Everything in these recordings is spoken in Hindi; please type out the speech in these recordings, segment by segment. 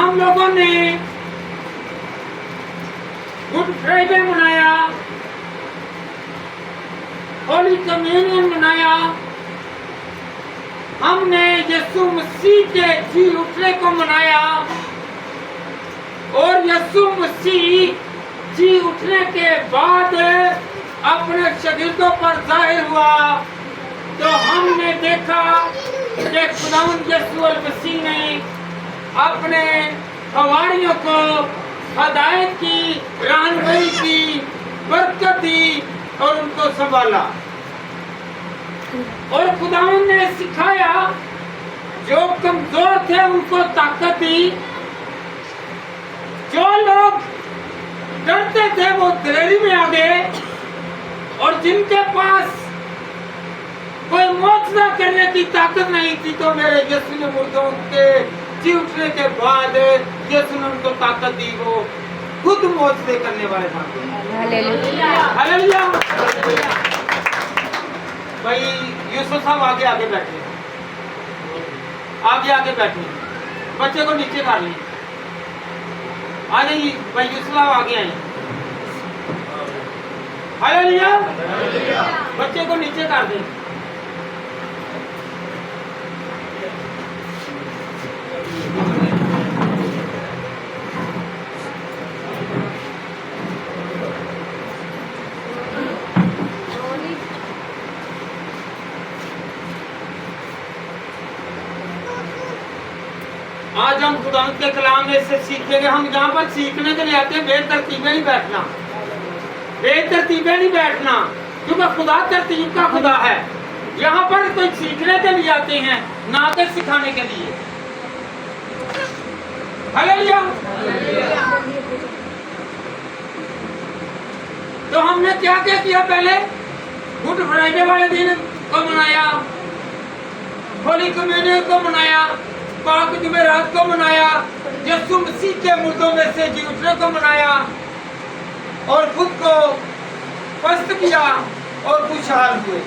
हम लोगों ने गुड फ्राइडे मनाया, होली कम्युनियन मनाया, हमने यीशु मसीह के जी उठने को मनाया और यीशु मसीह जी उठने के बाद अपने शागिर्दों पर जाहिर हुआ। तो हमने देखा कि खुदावंद यीशु मसीह ने अपने हवारियों को हदायत की, रहनुमाई की, बरकत दी और उनको संभाला। और खुदावंद ने सिखाया, जो कमजोर थे उनको ताकत दी, जो लोग डरते थे वो दिलेरी में आ गए, और जिनके पास कोई मोचना करने की ताकत नहीं थी तो मेरे यीशु ने मुर्दों के जी उठने के बाद यीशु ने उनको ताकत दी, वो खुद मोचने करने वाले बन गए। हालेलुया। भाई यूसुफ साहब आगे आगे बैठे, आगे आगे बैठे, बच्चे को नीचे कर लें। आ जाइए भाई यूसुफ साहब आगे आए। हालेलुया। बच्चे को नीचे कर दें। आज हम खुदा के कलाम में से सीखेंगे। हम यहाँ पर सीखने के लिए आते हैं, बेतरतीबे नहीं बैठना, बेतरतीबे नहीं बैठना, क्योंकि खुदा तरतीब का खुदा है। यहाँ पर कोई सीखने के लिए आते हैं, ना कि सिखाने के लिए। हालेलुया। तो हमने क्या क्या किया? पहले गुड फ्राइडे वाले दिन को मनाया, होली कम्युनियन को मनाया, पाक जुमेरात को मनाया, यीशु मसीह के मुर्दों में से जी उठने को मनाया, और खुद को पस्त किया और खुशहाल हुए।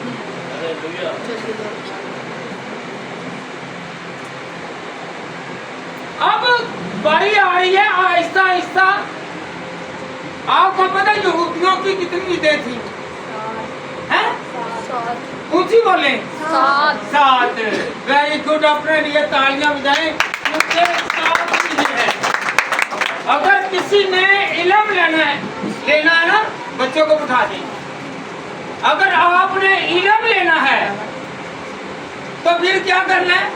अब बारी आ रही है आहिस्ता आहिस्ता। आपको पता है यहूदियों की कितनी ईदें थी? हैं? ऊंची बोले, 7। वेरी गुड, अपने लिए तालियां बजाएं। अगर किसी ने इल्म लेना है ना, बच्चों को उठा दें। अगर आपने इल्म लेना है तो फिर क्या करना है?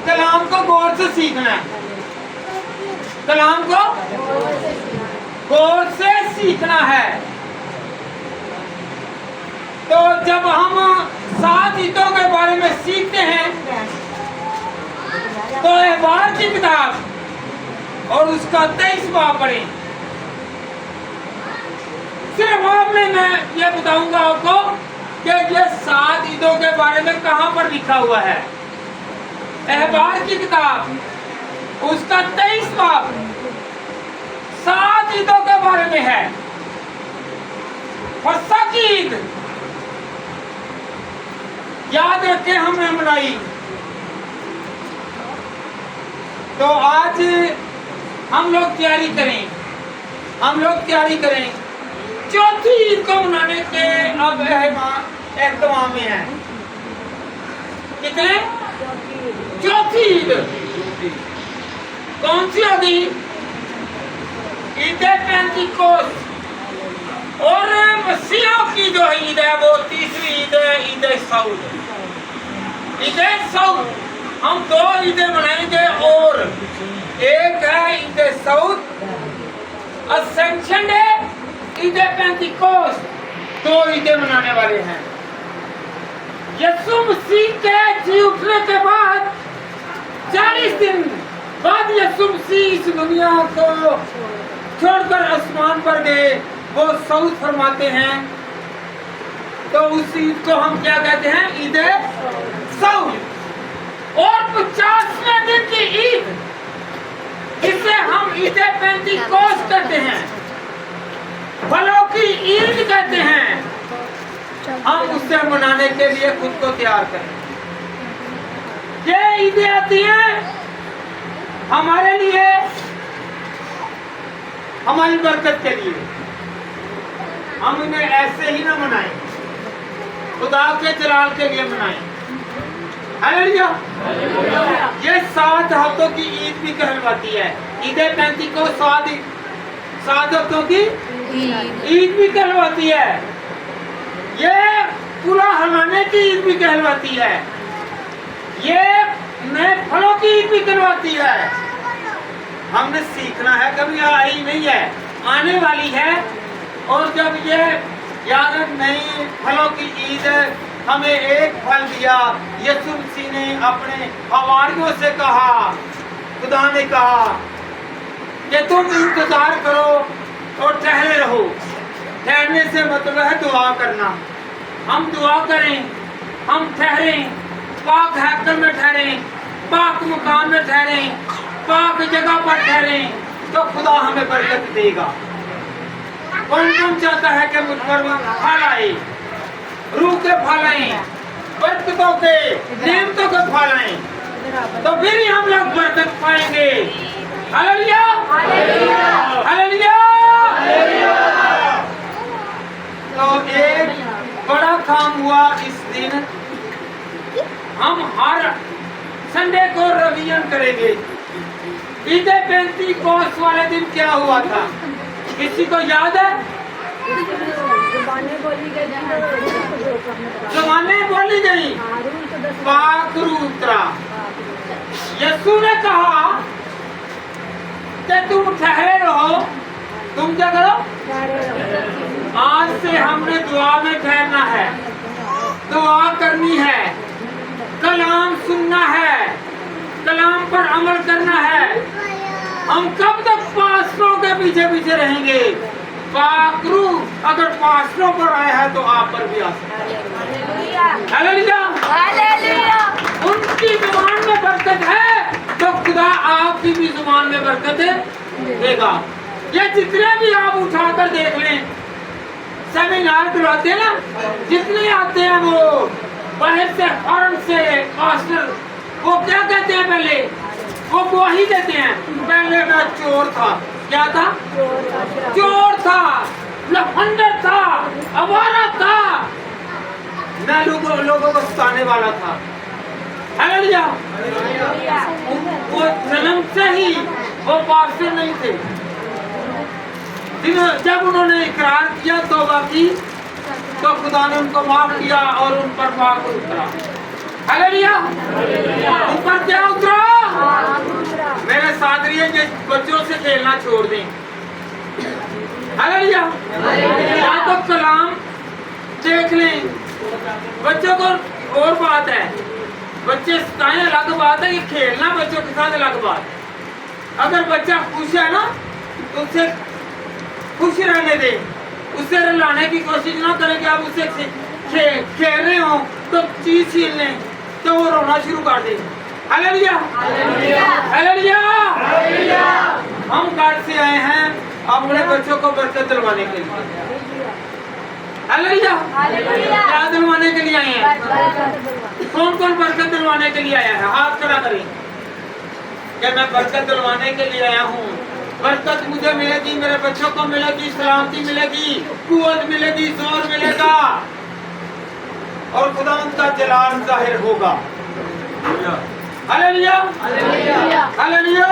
कलाम को गौर से सीखना है, कलाम को गौर से सीखना है। तो जब हम 7 ईदों के बारे में सीखते हैं तो अहबार की किताब और उसका 23 बाब पढ़ें। सिर्फ आपने मैं ये बताऊंगा आपको कि ये 7 ईदों के बारे में कहां पर लिखा हुआ है। अहबार की किताब उसका 23 बाब 7 ईदों के बारे में है। फसह की ईद याद रखें हमने मनाई। तो आज हम लोग तैयारी करें, हम लोग तैयारी करें। चौथी ईद को मनाने के अब एहतमाम में है। कितने? चौथी ईद कौन सी होगी? ईद पेंतिकोस्त। और मसीहों की जो ईद है वो तीसरी ईद है, ईद सऊद। ईद सऊद हम 2 ईदें मनाएंगे, और एक है ईद सऊद असेंशन डे, ईद पेंतिकोस्त। 2 ईदें मनाने वाले हैं। यीशु मसीह के जी उठने के बाद 40 दिन बाद यीशु मसीह इस दुनिया को छोड़कर आसमान पर गए, वो सऊद फरमाते हैं। तो उस ईद को हम क्या कहते हैं? ईद सऊद। और 50वें दिन की ईद, इसे हम ईद पेंतिकोस्त कहते हैं, फलों की ईद कहते हैं। हम उससे मनाने के लिए खुद को तैयार करें। ये ईदें आती हैं हमारे लिए हमारी बरकत के लिए। हम इन्हें ऐसे ही ना मनाएं, खुदा के जलाल के लिए मनाएं। हालेलुया। ये 7 हफ्तों की ईद भी कहलवाती है। ईद पेंतीकोस्त 7 हफ्तों की ईद भी कहलवाती है। ये पूरा हमाने की ईद भी कहलवाती है। ये नए फलों की ईद भी कहलवाती है। हमने सीखना है, कभी आई नहीं है, आने वाली है। और जब ये याद नई फलों की ईद है, हमें एक फल दिया। यीशु मसीह ने अपने हवारियों से कहा, खुदा ने कहा कि तुम इंतजार करो और ठहरे रहो। ठहरने से मतलब है दुआ करना। हम दुआ करें, हम ठहरें, पाक हैकल में ठहरें, पाक मुकाम में ठहरें, पाक जगह पर ठहरें, तो खुदा हमें बरकत देगा। कौन कौन चाहता है कि मुझ पर फल आए, रूह के फल आए, बरकतों के, नेमतों के फल आए, तो फिर ही हम लोग बरकत पाएंगे। Hallelujah, hallelujah. तो एक बड़ा काम हुआ इस दिन। हम हर संडे को रिवीजन करेंगे। ईद पेंतीकोस्त वाले दिन क्या हुआ था, किसी को याद है? ज़बानें बोली गई, पाक रूह उतरा। यीशु ने कहा कि तुम ठहरे रहो। तुम क्या करो? आज से हमने दुआ में ठहरना है, दुआ करनी है, कलाम सुनना है, कलाम पर अमल करना है। हम कब तक पास्टरों के पीछे पीछे रहेंगे? पाक रूह अगर पास्टरों पर आया है तो आप पर भी आ सकता है। Hallelujah, hallelujah. उनकी जुबान में बरकत है तो खुदा आपकी भी जुबान में बरकत देगा। ये जितने भी आप उठाकर देख लें, सेमिनार करवाते हैं ना, जितने आते हैं वो बाहर से फॉरेन से पास्टर, वो क्या कहते हैं? पहले वो गवाही देते हैं, पहले मैं चोर था। क्या था? चोर था, लफंडर था, आवारा था, मैं लोगों को सताने वाला था। हालेलुया। वो जन्म से ही वो पास्टर नहीं थे। जब उन्होंने इकरार किया, तौबा की, तो खुदा ने उनको माफ किया और उन पर पाक उतरा। हालेलुया। उन पर क्या उतरा? मेरे साथ रहिए, बच्चों से खेलना छोड़ दें। हालेलुया। या तो कलाम देख लें। बच्चों को और बात है, बच्चे सताएं अलग बात है, ये खेलना बच्चों के साथ अलग बात है। अगर बच्चा खुश है ना, तो उसे खुश रहने दें, उससे रुलाने की कोशिश ना करें कि आप उससे खेल रहे हो तो चीज छीन लें तो वो रोना शुरू कर दे। Hallelujah, hallelujah. हम घर से आए हैं अपने बच्चों को बरकत दिलवाने के लिए। हालेलुया, क्या दिलवाने के लिए आए हैं? कौन कौन बरकत दिलवाने के लिए आया है? हाथ खड़ा करें कि मैं बरकत दिलवाने के लिए आया हूँ। बरकत मुझे मिलेगी, मेरे बच्चों को मिलेगी, सलामती मिलेगी, कुव्वत मिलेगी, जोर मिलेगा और खुदा का जलाल जाहिर होगा। Hallelujah, hallelujah, hallelujah.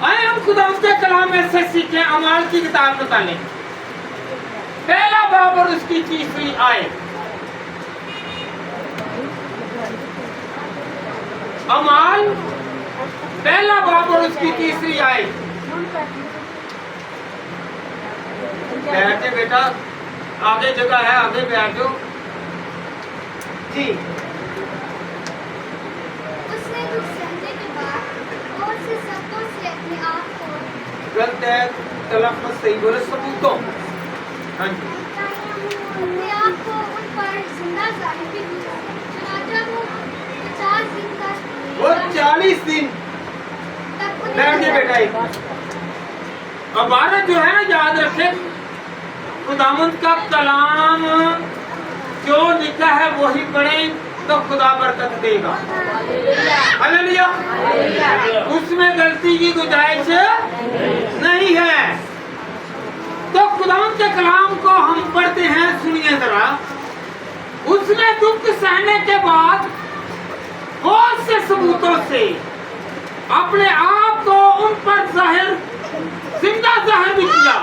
आए हम खुदा के कलाम में से सीखें। अमाल की किताब निकालें, पहला बाब और उसकी 30वीं आयत। अमाल पहला बाब और उसकी 30वीं आयत। बैठे बेटा, आगे जगह है, आगे बैठ जाओ जी। उसने दुख सहने के बाद और से सबों से अपने आप को गलत है, तलफ़्फ़ुज़ सही बोले, सबूतों। हाँ जी। अपने आप को उन पर जिंदा जाहिर भी किया। चुनांचे वो 50 दिन तक वो 40 दिन तक बैठे बेटा एक। और बारह जो है ना, याद रखे, खुदावंद का कलाम जो लिखा है वही पढ़ें तो खुदा बरकत देगा। हालेलुया। उसमें उसमें गलती की गुंजाइश नहीं है। तो खुदावंद के कलाम को हम पढ़ते हैं, सुनिए जरा। उसने दुख सहने के बाद बहुत से सबूतों से अपने आप को उन पर जिंदा जाहिर भी किया।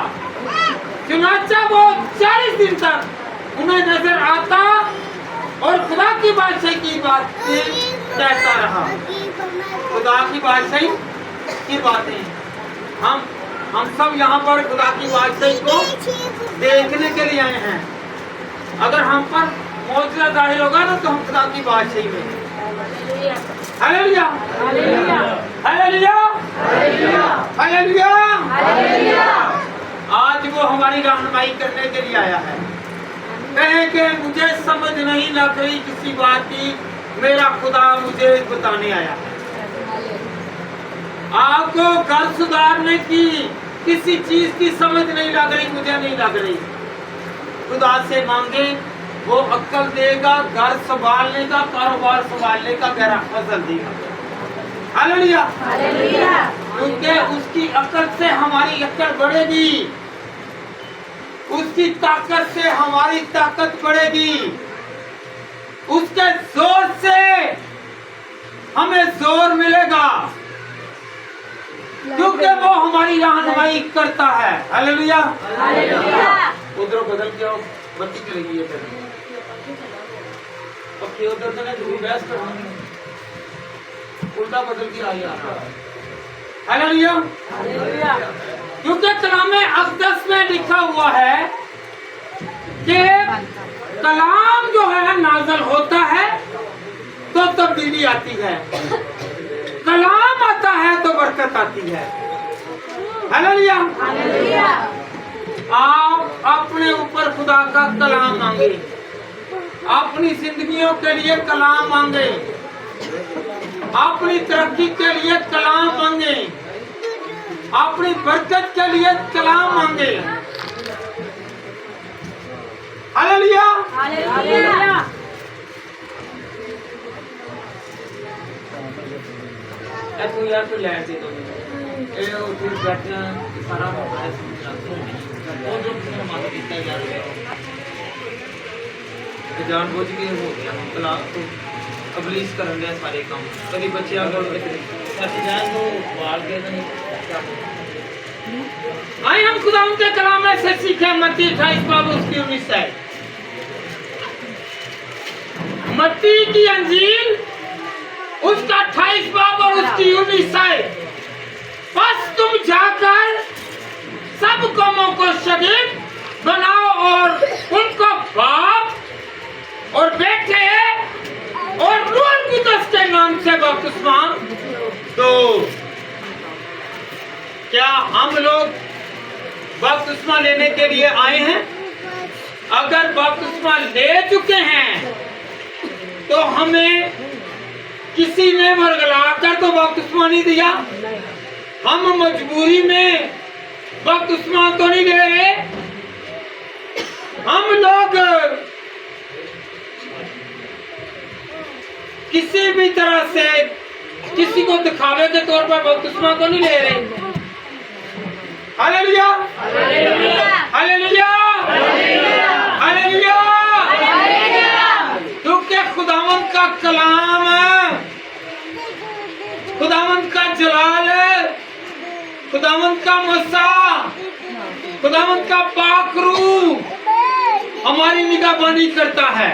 चुनाचा वो 40 दिन तक उन्हें नजर आता और खुदा की बादशाही की बातें कहता रहा। खुदा की बादशाही की बातें हम सब यहाँ पर खुदा की बादशाही को देखने के लिए आए हैं। अगर हम पर मौजूदा जाहिर होगा ना तो हम खुदा की बादशाही में हैं। Hallelujah, hallelujah, hallelujah, hallelujah, hallelujah. आज वो हमारी रहनुमाई करने के लिए आया है। कहे कि मुझे समझ नहीं लग रही किसी बात की, मेरा खुदा मुझे बताने आया है। आपको घर सुधारने की किसी चीज की समझ नहीं लग रही, मुझे नहीं लग रही, खुदा से मांगे, वो अक्ल देगा, घर संभालने का, कारोबार संभालने का गहरा फजल देगा। Hallelujah, hallelujah. क्योंकि उसकी अक्ल से हमारी अक्ल बढ़ेगी, उसकी ताकत से हमारी ताकत बढ़ेगी, उसके जोर से हमें जोर मिलेगा, क्योंकि वो हमारी रहनुमाई करता है। Hallelujah, hallelujah. उधर बदल के आओ, बत्ती चलेगी है उधर से नहीं बहस करनी, उल्टा बदल के आई आ रहा है। Hallelujah, hallelujah. क्योंकि कलाम अक़दस में लिखा हुआ है कि कलाम जो है नाज़िल होता है तो तब्दीली आती है, कलाम आता है तो बरकत आती है। Hallelujah, hallelujah. आप अपने ऊपर खुदा का कलाम मांगे, अपनी जिंदगियों के लिए कलाम मांगे, अपनी तरक्की के लिए कलाम मांगे, अपनी बरकत के लिए कलाम मांगे। Hallelujah, hallelujah. ऐसे यार तो लैंड दे दो, ये उधर बैठना सारा होता है, वो जो माता पिता यार जानबूझ के हो गया तलाक तो अबलीस कर रहे हैं सारे काम। कभी बच्चे अगर सच जाए तो बाल के नहीं। आइए हम खुदा उनके कलाम में से सीखे। मत्ती 28 बाब उसकी 19 है। मत्ती की अंजील उसका 28 बाब और उसकी 19 है। बस तुम जाकर सब कौमों को शागिर्द बनाओ और उनको बाप और बेटे और रूह कुदस के नाम से बपतिस्मा दो। क्या हम लोग बपतिस्मा लेने के लिए आए हैं? अगर बपतिस्मा ले चुके हैं तो हमें किसी ने वर्गला कर तो बपतिस्मा नहीं दिया। हम मजबूरी में बपतिस्मा तो नहीं ले रहे। हम लोग किसी भी तरह से किसी को दिखावे के तौर पर बपतिस्मा तो नहीं ले रहे। Hallelujah, hallelujah, hallelujah, hallelujah. क्योंकि खुदावंद का कलाम, खुदावंद का जलाल, खुदावंद का मसा, खुदावंद का पाक रूह हमारी निगाहबानी करता है।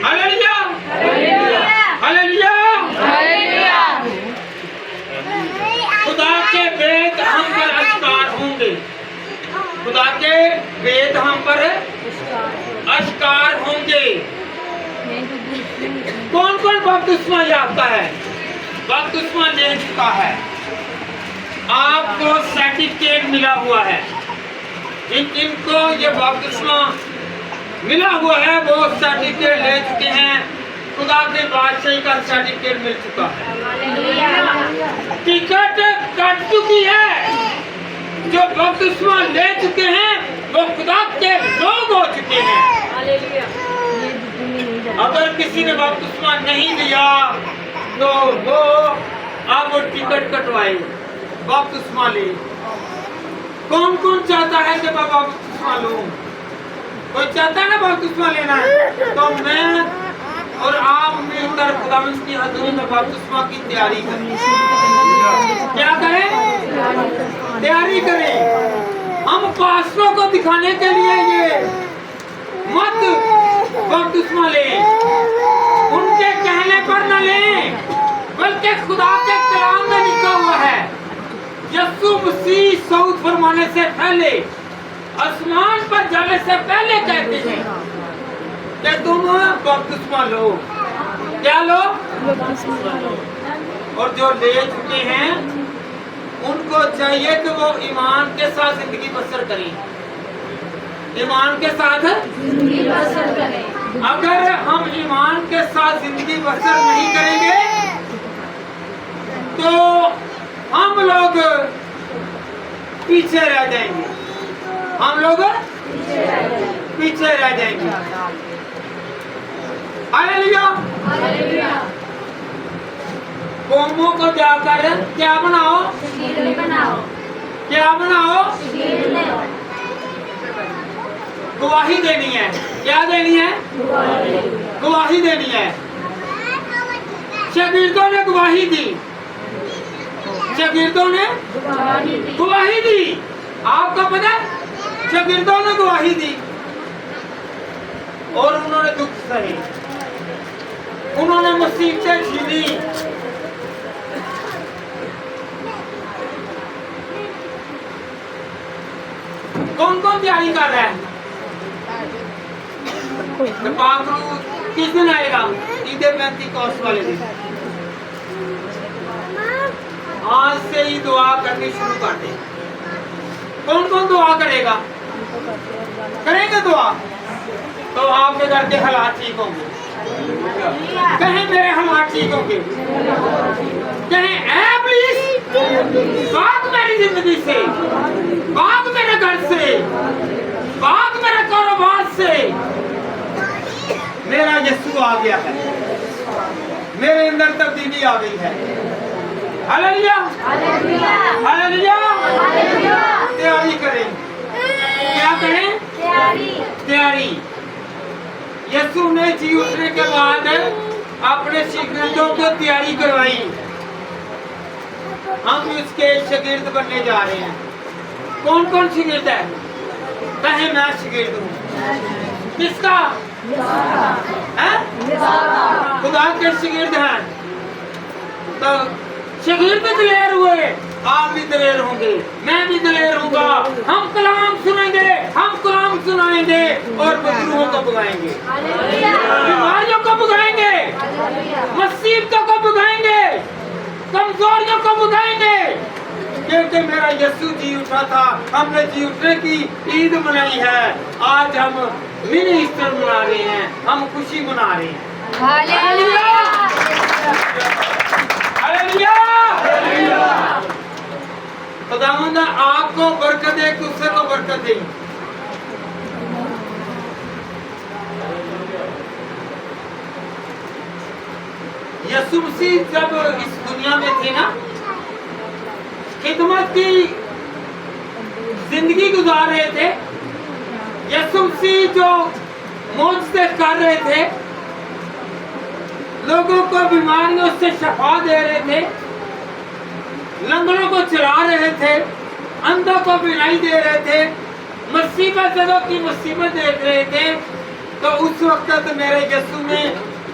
Hallelujah, hallelujah, hallelujah. खुदा के वेद हम पर आश्कार होंगे, खुदा के वेद हम पर आश्कार होंगे। कौन कौन बपतिस्मा याफ्ता है, बपतिस्मा ले चुका है, आपको सर्टिफिकेट मिला हुआ है। इनको ये बपतिस्मा मिला हुआ है, वो सर्टिफिकेट ले चुके हैं। खुदा के बादशाही का सर्टिफिकेट मिल चुका है, टिकट कट चुकी है। जो बपतिस्मा ले चुके हैं वो खुदा के लोग हो चुके हैं। अगर किसी ने बपतिस्मा नहीं लिया तो वो अब वो टिकट कटवाए, बपतिस्मा ले। कौन कौन चाहता है कि मैं बपतिस्मा लूं? कोई चाहता है ना बपतिस्मा लेना है? तो मैं और आप मिलकर खुदावंद की हजूरी में बपतिस्मा की तैयारी करें। क्या करें? तैयारी करें। हम पास्टरों को दिखाने के लिए ये मत बपतिस्मा लें, उनके कहने पर न लें, बल्कि खुदा के कलाम में लिखा हुआ है यीशु मसीह सऊद फरमाने से पहले, आसमान पर जाने से पहले कहते हैं कि तुम बपतिस्मा लो। क्या लो? और जो ले चुके हैं उनको चाहिए कि वो ईमान के साथ जिंदगी बसर करें, ईमान के साथ जिंदगी बसर करें। अगर हम ईमान के साथ जिंदगी बसर नहीं करेंगे तो हम लोग पीछे रह जाएंगे, हम लोग पीछे रह जाएंगे। हालेलुया। कौमों को जाकर क्या बनाओ? क्या बनाओ? गवाही देनी है। क्या देनी है? गवाही देनी है। शागिर्दों ने गवाही दी, शागिर्दों ने गवाही दी। आपको पता है, शागिर्दों ने गवाही दी और उन्होंने दुख सहे, उन्होंने मुसीबतें झेली। कौन कौन तैयारी कर रहा है? पाखरू किस दिन आएगा? ईद पेंतीकोस्त वाले दिन। आज से ही दुआ करनी शुरू कर दे। कौन कौन दुआ करेगा? करेंगे दुआ तो आपके घर के हालात ठीक होंगे। कहें मेरे हालात ठीक होंगे, कहें ऐ प्लीज भाग मेरी जिंदगी से, भाग मेरे घर से, भाग मेरे कारोबार से। मेरा यीशु आ गया है, मेरे अंदर तब्दीली आ गई है। Hallelujah, hallelujah. तैयारी करें। क्या करें? तैयारी। यीशु ने जी उठने के बाद अपने शागिर्दों को तैयारी करवाई। हम इसके शागिर्द बनने जा रहे हैं। कौन कौन शागिर्द है? कहें मैं शागिर्द हूँ। किसका? खुदा के शागिर्द हैं। तो शागिर्द दिलेर हुए, आप भी दिलेर होंगे, मैं भी दिलेर होऊंगा। हम कलाम सुनेंगे, हम कलाम सुनाएंगे और मजलूमों को भगाएंगे, बीमारियों को भगाएंगे, मुसीबतों को भगाएंगे, कमजोरियों को भगाएंगे। क्योंकि मेरा यीशु जी उठा था, हमने जी उठने की ईद मनाई है। आज हम मिनी ईस्टर मना रहे हैं, हम खुशी मना रहे हैं। Hallelujah, hallelujah. खुदावंद आपको बरकत दे, दूसरे को बरकत दे। यीशु मसीह जब इस दुनिया में थे ना, खिदमत की जिंदगी गुजार रहे थे। यीशु मसीह जो मौजज़े कर रहे थे, लोगों को बीमारियों से शफा दे रहे थे, लंगड़ों को चला रहे थे, अंधों को बिनाई दे रहे थे, मुसीबत की मुसीबत देख रहे थे। तो उस वक्त मेरे यीशु ने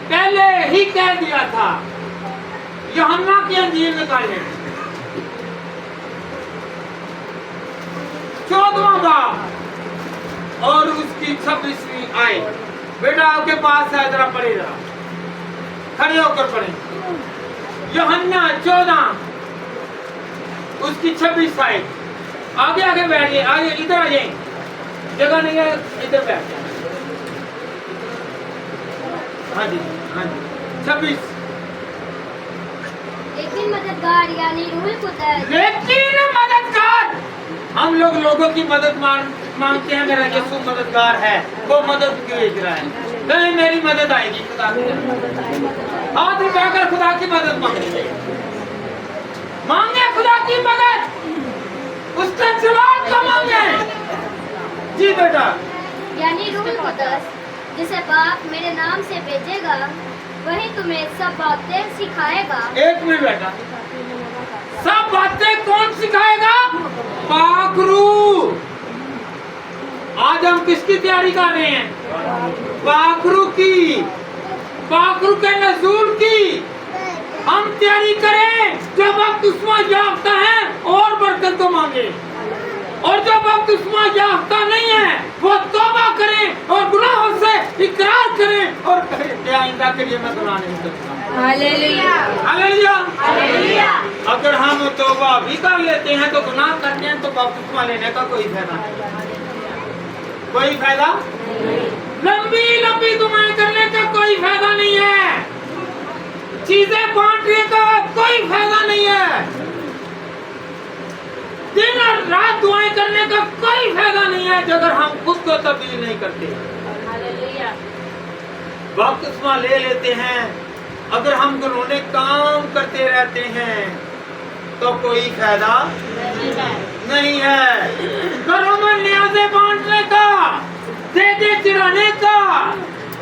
पहले ही कह दिया था, यूहन्ना की अंजील निकालें 14वां बाब और उसकी 26वीं आयत। बेटा आपके पास है, जरा पढ़े, जरा खड़े होकर पढ़े। यूहन्ना 14 उसकी 26 आयत। आगे आगे बैठिए, आगे इधर आ जाए, जगह नहीं है, इधर बैठ जाए। हाँ जी, हाँ जी। 26। लेकिन मददगार यानी रूहुल कुद्दस, लेकिन मददगार, हम लोग लोगों की मदद मांगते हैं। मेरा यीशु मददगार है, वो मदद भेज रहा है। नहीं, मेरी मदद आएगी खुदा की। हाथ उठाकर खुदा की मदद मांगेंगे। बेटा। यानी रूह कुदस जिसे बाप मेरे नाम से भेजेगा वही तुम्हें सब बातें सिखाएगा। एक मिनट बेटा, सब बातें कौन सिखाएगा? पाक रूह। आज हम किसकी तैयारी कर रहे हैं? पाक रूह की, पाक रूह के नज़ूल की हम तैयारी करें। जो बपतिस्मा याफ्ता है और बरकत को मांगे, और जो बपतिस्मा याफ्ता नहीं है वो तौबा करें और गुनाहों से इकरार करें और कहें कि आइंदा के लिए मैं गुनाह नहीं करता। Hallelujah, hallelujah, hallelujah. अगर हम तौबा भी कर लेते हैं तो गुनाह करते हैं तो बपतिस्मा लेने का कोई फायदा नहीं, कोई फायदा। लंबी लंबी दुआएं करने का कोई फायदा नहीं है, चीजें बांटने का कोई फायदा नहीं है, दिन और रात दुआएं करने का कोई फायदा नहीं है अगर हम खुद को तब्दील नहीं करते। हालेलुया। बपतिस्मा ले लेते हैं, अगर हम घिनौने काम करते रहते हैं तो कोई फायदा नहीं है। घरों में न्याज़े बांटने का, देगे चिराने का,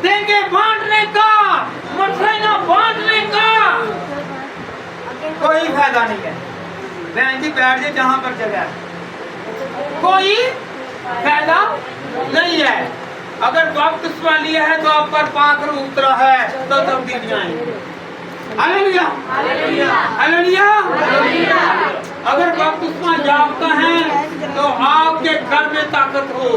देंगे बांटने का, मिठाइयाँ बांटने का कोई फायदा नहीं है। बहन जी बैठ जाए जहाँ पर जगह है, कोई फायदा नहीं है। अगर बपतिस्मा लिया है तो आप पर पाक रूह उतरा है तो तब्दीलियां आएंगी। Hallelujah, hallelujah, hallelujah. अगर बपतिस्मा याफ्ता है तो आपके घर में ताकत हो।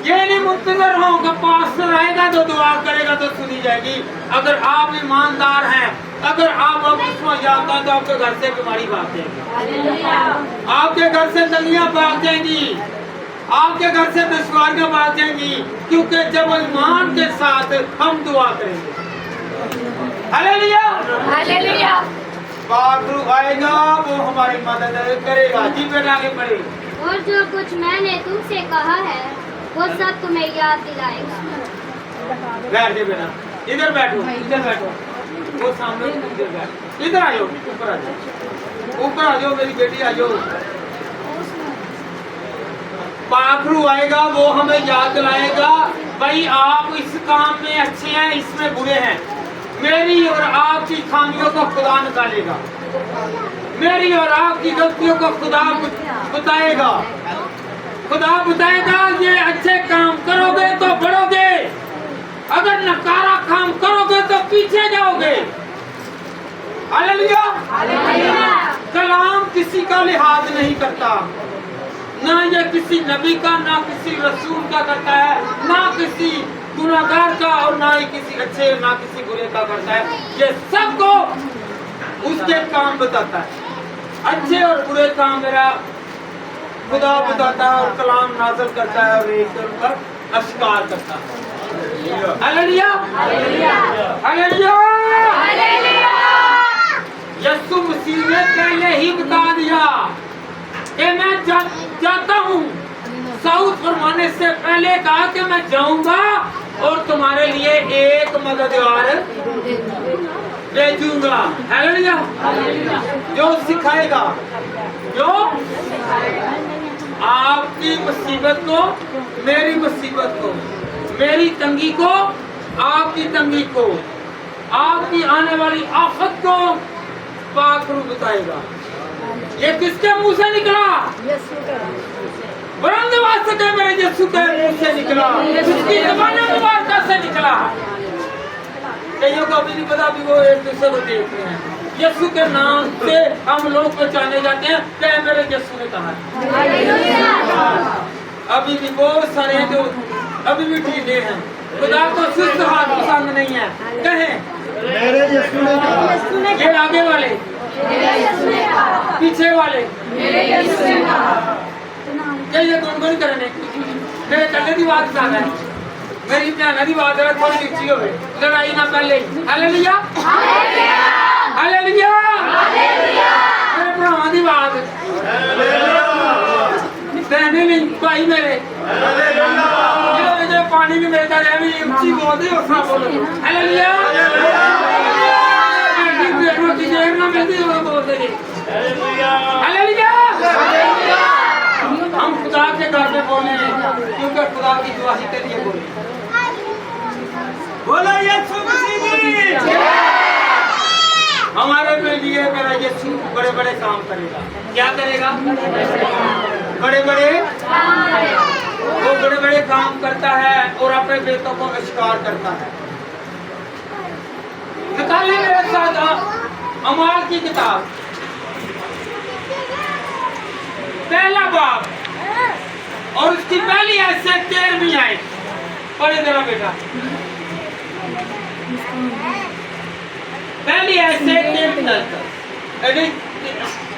ये नहीं मुंतजर हो कि पास्टर आएगा तो दुआ करेगा तो सुनी जाएगी। अगर आप ईमानदार हैं, अगर आप बपतिस्मा याफ्ता हैं तो आपके घर से बीमारी भाग जाएगी, आपके घर से तंगियां भाग जाएंगी, आपके घर से दुश्वारियां भाग जाएंगी, क्योंकि जब ईमान के साथ हम दुआ करेंगे। Hallelujah, hallelujah. पाक रूह आएगा वो हमारी मदद करेगा। जी बेटा आगे बढ़े। और जो कुछ मैंने तुमसे कहा है वो सब तुम्हें याद दिलाएगा। बैठ जाओ बेटा, इधर बैठो, इधर बैठो, वो सामने इधर बैठ, इधर आ जाओ, ऊपर आ जाओ, ऊपर आ जाओ मेरी बेटी आ जाओ। पाक रूह आएगा वो हमें याद दिलाएगा, भाई आप इस काम में अच्छे हैं, इसमें बुरे हैं। मेरी और आपकी खामियों को खुदा निकालेगा, मेरी और आपकी गलतियों को खुदा बताएगा। खुदा बताएगा ये अच्छे काम करोगे तो बढ़ोगे, अगर नकारा काम करोगे तो पीछे जाओगे। Hallelujah, hallelujah. कलाम किसी का लिहाज नहीं करता, ना ये किसी नबी का, ना किसी रसूल का करता है, ना किसी गुनाहगार का और ना ही किसी अच्छे ना किसी बुरे का करता है। ये सबको उसके काम बताता है। अच्छे और बुरे काम मेरा खुदा बताता है और कलाम नाज़िल करता है और एक पर अश्कार करता है। Hallelujah, hallelujah, hallelujah, hallelujah. Yeshu Masih ने पहले ही बता दिया कि मैं जाता हूँ। साउथ फरमाने से पहले कहा कि मैं जाऊंगा और तुम्हारे लिए एक मददगार भेजूंगा। हालेलुया, जो सिखाएगा, जो आपकी मुसीबत को, मेरी मुसीबत को, मेरी तंगी को, आपकी तंगी को, आपकी आने वाली आफत को पाक रूह बताएगा। ये किसके मुंह से निकला? बुलंद आवाज से कहे मेरे यीशु के मुंह से निकला, उसकी ज़बान मुबारक से निकला। कईयों को अभी नहीं पता, अभी वो एक दूसरे को देख रहे हैं। यीशु के नाम से हम लोग पहचाने जाते हैं कि मेरे यीशु ने कहा है। अभी भी बहुत सारे हैं जो अभी भी ढीले हैं। खुदा को सुस्त हाथ पसंद नहीं है। कहें मेरे यीशु ने कहा। ये आगे वाले, पीछे वाले, क्या ये गुनगुन करने मेरे कल्ले की बात ज्यादा है, मेरी ध्यान की बात है थोड़ी नीची हो, लड़ाई ना पहले। हालेलुया, हालेलुया, मेरे भरावां की बात बहने नहीं भाई मेरे, जो पानी भी मिलता है भी ऊंची बोलते हो सब बोलो। हालेलुया, रोटी देर ना मिलती हो बोलते जी। हालेलुया, हम खुदा के घर में बोले क्योंकि हमारे लिए मेरा यीशु बड़े बड़े काम करेगा। क्या करेगा? बड़े बड़े वो बड़े बड़े काम करता है और अपने बेटों को आविष्कार करता है। निकालिए मेरे साथ अमाल की किताब, पहला बाब और उसकी पहली आयत से 13वीं आयत पढ़े जरा बेटा। पहली आयत से 13वीं आयत तक,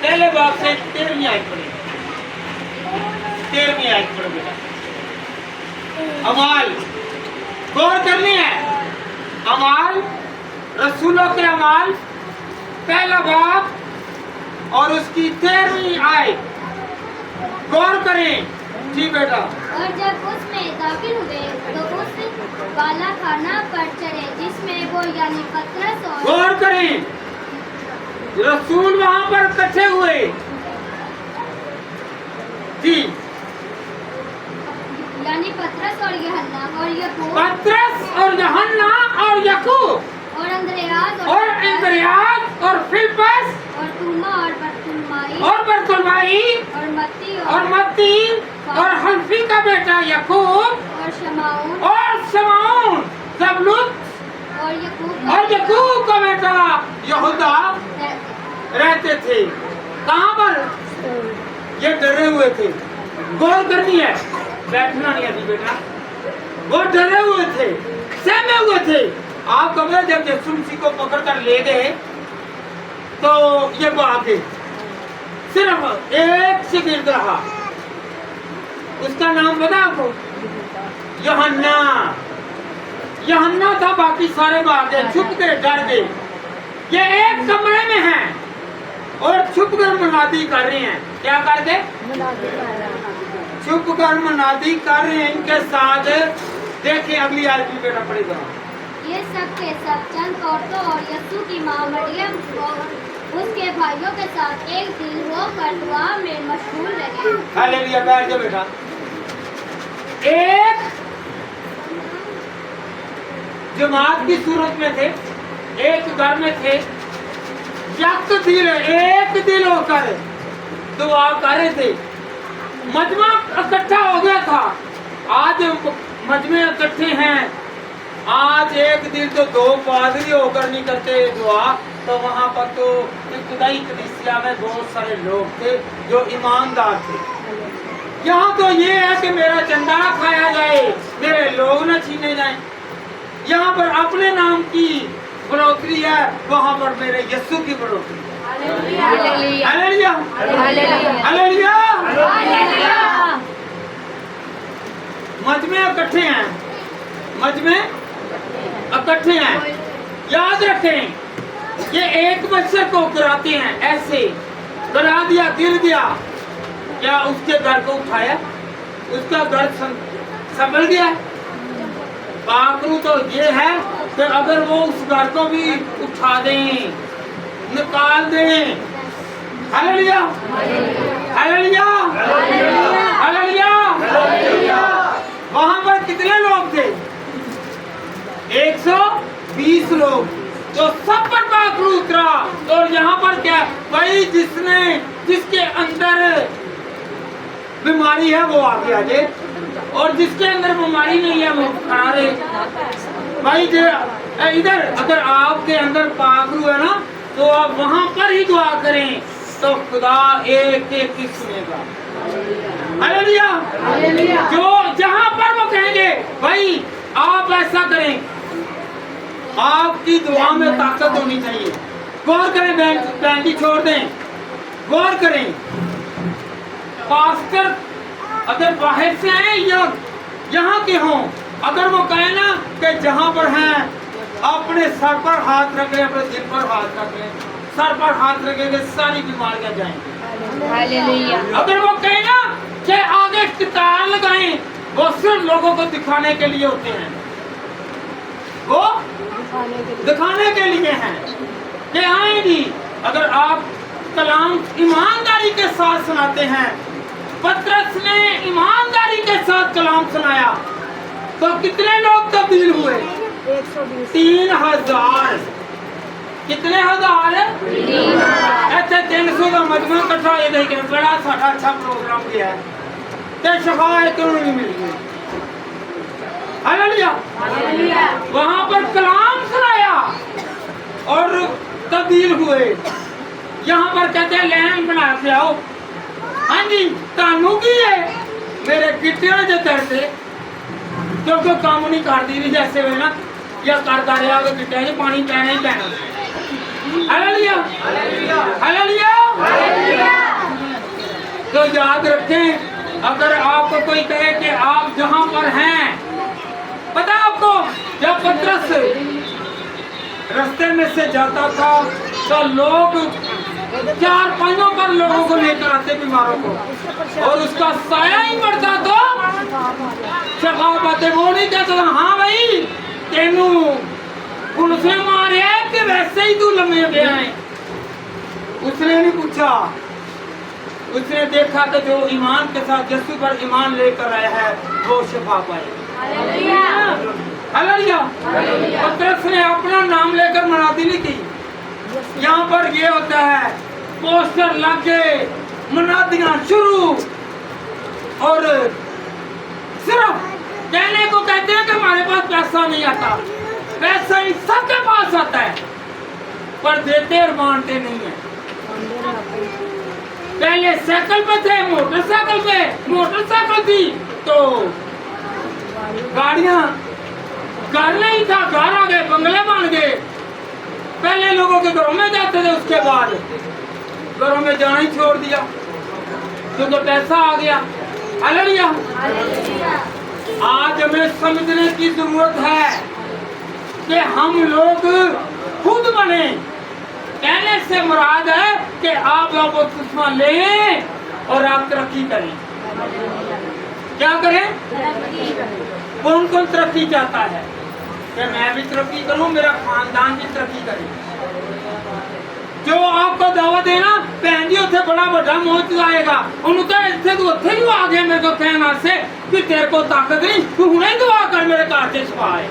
पहले बाब से 13वीं आयत पढ़े। 13वीं आयत पढ़ो बेटा। अमाल गौर करनी है। अमाल रसूलों के अमाल पहला बाब और उसकी 13वीं आयत गौर करें। जी बेटा। और जब उसमें दाखिल हुए तो उस वाला खाना पर चढ़े जिसमें वो यानी पतरस और गौर करें, रसूल वहां पर इकट्ठे हुए। जी। यानी पतरस और यूहन्ना और याकूब पतरस और यूहन्ना और याकूब और अंद्रयास और फिलिप्पस और थोमा और बरतुल्माई और बरतुल्माई और मत्ती और हल्फी का बेटा याकूब और शमाउन और शमौन जबलूत और याकूब का बेटा यहूदा रहते थे। कहाँ पर? ये डरे हुए थे। गौर करनी है, बैठना नहीं आती बेटा। वो डरे हुए थे, सहमे हुए थे। आप कभी जब यीशु मसीह को पकड़ कर ले गए तो ये भागे, सिर्फ एक शिगिर्द रहा। उसका नाम पता आपको? यूहन्ना। यूहन्ना था, बाकी सारे भागे, छुप गए, डर गए। ये एक कमरे में हैं और छुप कर मुनादी कर रहे हैं। क्या करके? छुप कर मुनादी कर रहे हैं इनके साथ। देखिए अगली आयत में बेटा पढ़ेगा। ये सब के सब चंद औरतों और यीशु की मां मरियम और उसके भाइयों के साथ एक दिल होकर दुआ में मशगूल रहे। हालेलुया। बैठ जाओ बेटा। एक जमात की सूरत में थे, एक घर में थे, एक दिल होकर दुआ कर रहे थे। मजमा इकट्ठा हो गया था। आज मजमे इकट्ठे हैं। आज एक दिन तो दो पादरी होकर नहीं करते दुआ, तो वहाँ पर तो इब्तिदाई कलीसिया में बहुत सारे लोग थे जो ईमानदार थे। यहाँ तो ये है कि मेरा चंदा ना खाया जाए, मेरे लोग न छीने जाएं। यहाँ पर अपने नाम की बढ़ोतरी है, वहाँ पर मेरे यीशु की बढ़ोतरी है। Hallelujah, hallelujah. मजमे इकट्ठे हैं, मजमे इकट्ठे हैं। याद रखें, ये एक बच्चे को गिराते हैं, ऐसे गिरा दिया, गिर गया, क्या उसके घर को उठाया? उसका घर संभल गया? पागलू तो ये है कि अगर वो उस घर को भी उठा दें, निकाल दें। Hallelujah, hallelujah, hallelujah. वहां पर कितने लोग थे? 120 लोग। तो सब पर पागलू उतरा। और यहाँ पर क्या भाई, जिसके अंदर बीमारी है वो आगे आ जाए, और जिसके अंदर बीमारी नहीं है वो खड़ा रहे। भाई इधर अगर आपके अंदर पागलू है ना, तो आप वहां पर ही दुआ करें, तो खुदा एक एक की सुनेगा। हालेलुया। जो जहां पर वो कहेंगे भाई आप ऐसा करें, आपकी दुआ में ताकत होनी चाहिए। गौर करें, बैंडी छोड़ दें, गौर करें। पास्टर अगर बाहर से आए या यहाँ के हों, अगर वो कहे ना कि जहाँ पर हैं अपने सर पर हाथ रखें, अपने दिल पर हाथ रखें, सर पर हाथ रखेंगे सारी बीमारियां जाएंगी। हालेलुया। अगर वो कहे ना कि आगे कतार लगाएं, वो सिर्फ लोगों को दिखाने के लिए होते हैं, वो दिखाने के लिए हैं कि आएंगी। अगर आप कलाम ईमानदारी के साथ सुनाते हैं, पतरस ने ईमानदारी के साथ कलाम सुनाया, तो कितने लोग तब्दील हुए? 3000। कितने हजार? ਇੱਥੇ 300 ਦਾ ਮਜਮਾ ਇਕੱਠਾ ਇਹ ਦੇਖ ਕੇ ਬੜਾ ਸਾਡਾ अच्छा प्रोग्राम किया है ਤੇ ਸ਼ਫਾਅਤ ਨੂੰ नहीं मिल गई। हालेलुया। वहां पर कलाम सुनाया और तब्दील हुए। यहाँ पर कहते हैं लैम बना के आओ। हाँ जी, तानू की है मेरे गिट्टियों जो करते क्योंकि काम नहीं करती भी जैसे वे ना या करता रहा तो गिट्टियों से पानी पैना ही पैना। Hallelujah hallelujah. तो याद रखें, अगर आपको कोई कहे कि आप जहां पर हैं, पता आपको जब पतरस रास्ते में से जाता था तो लोग 4 पाइयों पर लोगों को लेकर आते बीमारों को, और उसका साया ही बढ़ता तो शफाअत वो नहीं कहता था हाँ भाई तेनू पुलिस मारे कि वैसे ही तू लम्बे गया है। उसने नहीं पूछा, उसने देखा कि जो ईमान के साथ यीशु पर ईमान लेकर आया है वो शिफा पाए। हालेलुया। पतरस ने अपना नाम लेकर मनाती नहीं की। यहाँ पर ये होता है पोस्टर लगे, मनादियाँ शुरू, और सिर्फ कहने को कहते हैं कि हमारे पास पैसा नहीं आता। पैसा ही सबके पास आता है पर देते और बांटते नहीं है। पहले साइकिल पे थे, मोटरसाइकिल थी तो गाड़ियां, घर नहीं था, घर आ गए, बंगले बन गए। पहले लोगों के घरों में जाते थे, उसके बाद घरों में जाना ही छोड़ दिया क्योंकि पैसा आ गया। हालेलुया। आज हमें समझने की जरूरत है कि हम लोग खुद बने। कहने से मुराद है कि आप वो चश्मा लें और आप तरक्की करें। क्या करें? कौन कौन तरक्की चाहता है कि मैं भी तरक्की करूं, मेरा खानदान भी तरक्की करे? जो आपको दावा देना भैन जी उत्थे बड़ा बड़ा मौज आएगा, उन्होंने इतने तो उत्थे ही आ गया मेरे को कहना से कि तेरे को ताकत नहीं, तू हुणे दुआ कर मेरे घर से छुपा है।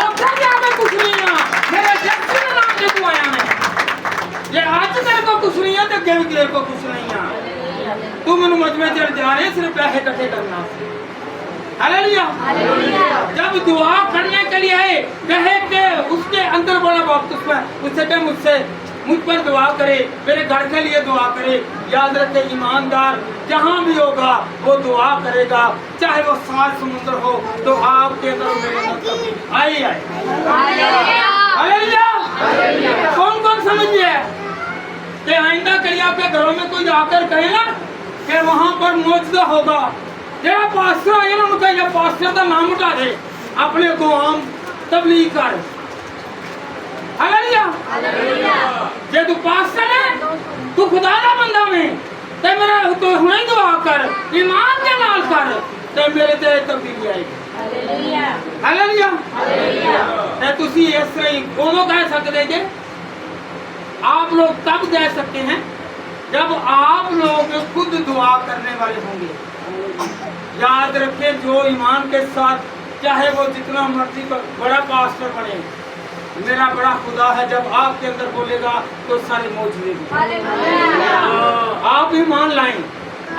उत्थे जाके कुछ नहीं है, मेरे जैसे नाम से तू आया मैं, ये आज तेरे को कुछ नहीं है तो अगे भी तेरे को कुछ नहीं है। तू मैनू मजमे चढ़ जा रहे सिर्फ पैसे इकट्ठे करना। हालेलुया। जब दुआ करने के लिए आए, कहे कि उसके अंदर बड़ा बपतिस्मा है, उससे कहे मुझ पर दुआ करे, मेरे घर के लिए दुआ करे। याद रखे, ईमानदार जहाँ भी होगा वो दुआ करेगा, चाहे वो 7 समुद्र हो तो आपके अंदर मेरे अंदर आई आए। हालेलुया। कौन कौन समझिए कि आइंदा करिए आपके घरों में कोई आकर कहे ना कि वहाँ पर मौजूदा होगा, जेड़ा पास्टर आए ना उनका या पास्टर का नाम उठा दे, अपने को आम तबलीग कर। हालेलुया। जे तू पास्टर है, तू खुदा दा बंदा में, ते मेरा तो हुणे दुआ कर, ईमान के नाल कर, ते मेरे ते तब्दीली आएगी। हालेलुया। ते तुसी इस तरह कोनो कह सकते जे, आप लोग तब कह सकते हैं जब आप लोग खुद दुआ करने वाले होंगे। याद रखें, जो ईमान के साथ चाहे वो जितना मर्जी बड़ा पास्टर बने, मेरा बड़ा खुदा है, जब आपके अंदर बोलेगा तो सारे मौजूद हैं। आप ईमान लाएं,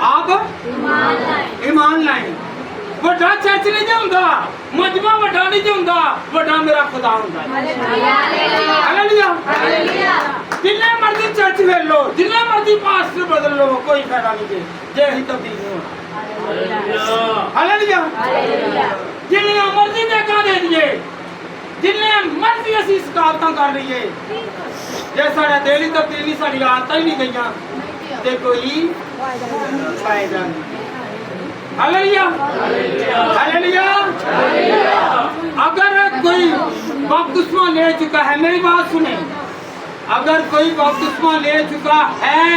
आप ईमान लाएं। बड़ा चर्च नहीं जाऊंगा, मजमा बड़ा नहीं जाऊंगा, बड़ा मेरा खुदा होगा। हालेलुया। जिन्ने मर्जी चर्च ले लो, जिन्ने मर्जी पास्टर बदल लो, कोई फायदा नहीं जे ही तब्दील नहीं होना। हालेलुया। जिन्ने मर्जी देखा दे दिए, जिन्ने मर्जी असी शिकायतां कर रही है, जे साडा दिल ही तब्दीली साडी आदतां ही नहीं गईयां ते कोई फायदा नहीं। हालेलुया। हालेलुया। अगर कोई बपतिस्मा ले चुका है, मेरी बात सुने, अगर कोई बपतिस्मा ले चुका है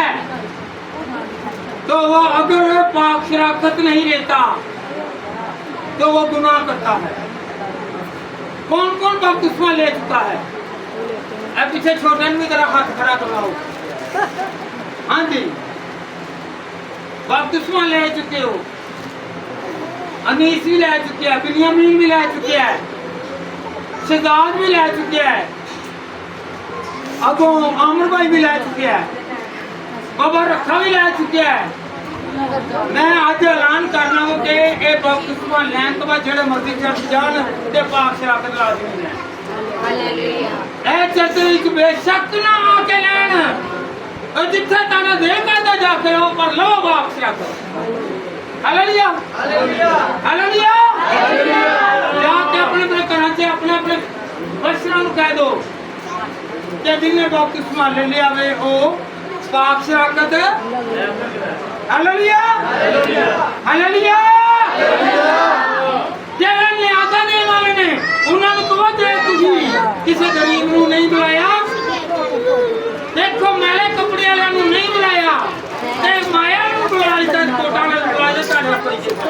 तो वो अगर पाक शराकत नहीं रहता तो वो गुनाह करता है। कौन कौन बपतिस्मा ले चुका है? अब पीछे छोटे भी तरह हाथ खड़ा करवाओ। हाँ जी, बपतिस्मा ले चुके हो, अनीस भी ले चुके हैं, बिन्यामीन भी ले चुके हैं, शहजाद भी ले चुके हैं, अगों आमर भाई भी लै चुके हैं, बाबा रखा भी लै चुके हैं। मैं आज ऐलान करना वो कि ये बपतिस्मा लैन तो बाद जेड़े मर्जी चर्च जान ते पाक शराकत लाजमी है। ए चर्च विच बेशक ना आके लैन, और जिथे ताना दिल करदा जाके लो, पर लो पाक शराकत। Hallelujah hallelujah hallelujah. जाके अपने अपने घरां च अपने अपने बच्चों को कह दो कि जिन्हें बपतिस्मा ले लिया वे ओ पाक शराकत। Hallelujah hallelujah. जेड़ा न्यादा देने वाले ने उन्हां नूं कहो जे तुसीं किसी गरीब नूं नहीं बुलाया, देखो मैले कपड़े वालिਆਂ ਨੂੰ नहीं बुलाया ते माया ਨੂੰ बुलाया ते कोटा ਨਾਲ बुलाया ਤੁਹਾਡਾ कोई जिक्र।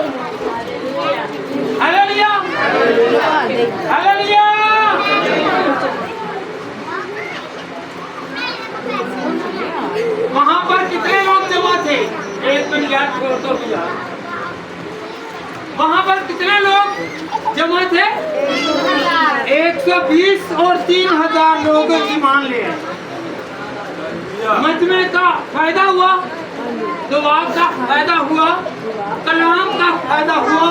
Hallelujah hallelujah. वहां पर कितने लोग जमा थे? एक मिनट याद छोड़ दो भैया। वहां पर कितने लोग जमा थे? 120 और 3000 लोग ईमान ले आए। मजमे का फायदा हुआ, दुआ का फायदा हुआ, कलाम का फायदा हुआ,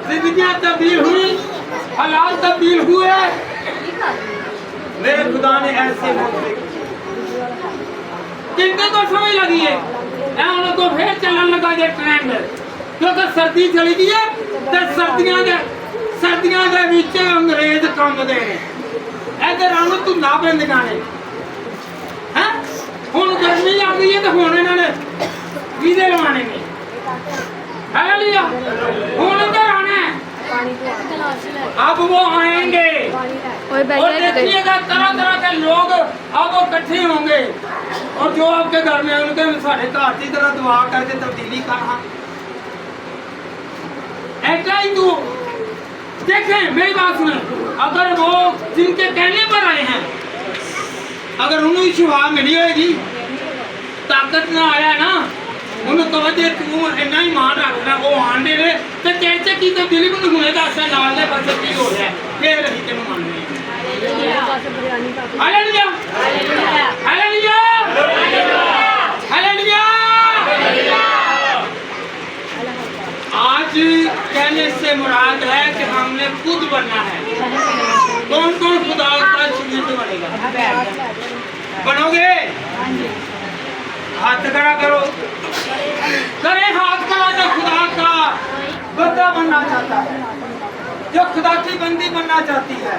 जिंदगियां तब्दील हुई, हालात तब्दील हुए। मेरे खुदा ने ऐसे मौके कितने को समझ लगी है तो फिर चलन लगा जे ट्रेंड, क्योंकि सर्दी चली गई है तो सर्दियां दे विच अंग्रेज काम दे इधर आन धुंधा पैंदियां ने हैं। हुण गर्मी आ गई है तो हुण इन्हां ने वीज़े लवाने ने। हालेलुया। हुण इधर आना है, अब वो आएंगे और देखिएगा तरह तरह के लोग अब वो इकट्ठे होंगे, और जो आपके घर में उनके साढ़े घर की तरह दुआ करके तब्दीली करना। ऐसा ही तू देखें, मेरी बात सुने, अगर वो जिनके कहने पर आए हैं अगर उन्हें शिफा मिली होगी, ताकत ना आया ना, उन्हें तो वजह तू इन्ना ही मान रखना वो आने दे तो कहते की तब्दीली को हुने दस नाल दे पासे की हो रहा है फिर ਅਸੀਂ ਤੈਨੂੰ ਮੰਨਦੇ ਹਾਂ। Hallelujah hallelujah hallelujah. आज कहने से मुराद है कि हमने खुद बनना है। कौन कौन खुदा का शरीर बनेगा? बनोगे? हाथ खड़ा करो, करे हाथ खड़ा जो खुदा का बंदा बनना चाहता है, जो खुदा की बंदी बनना चाहती है।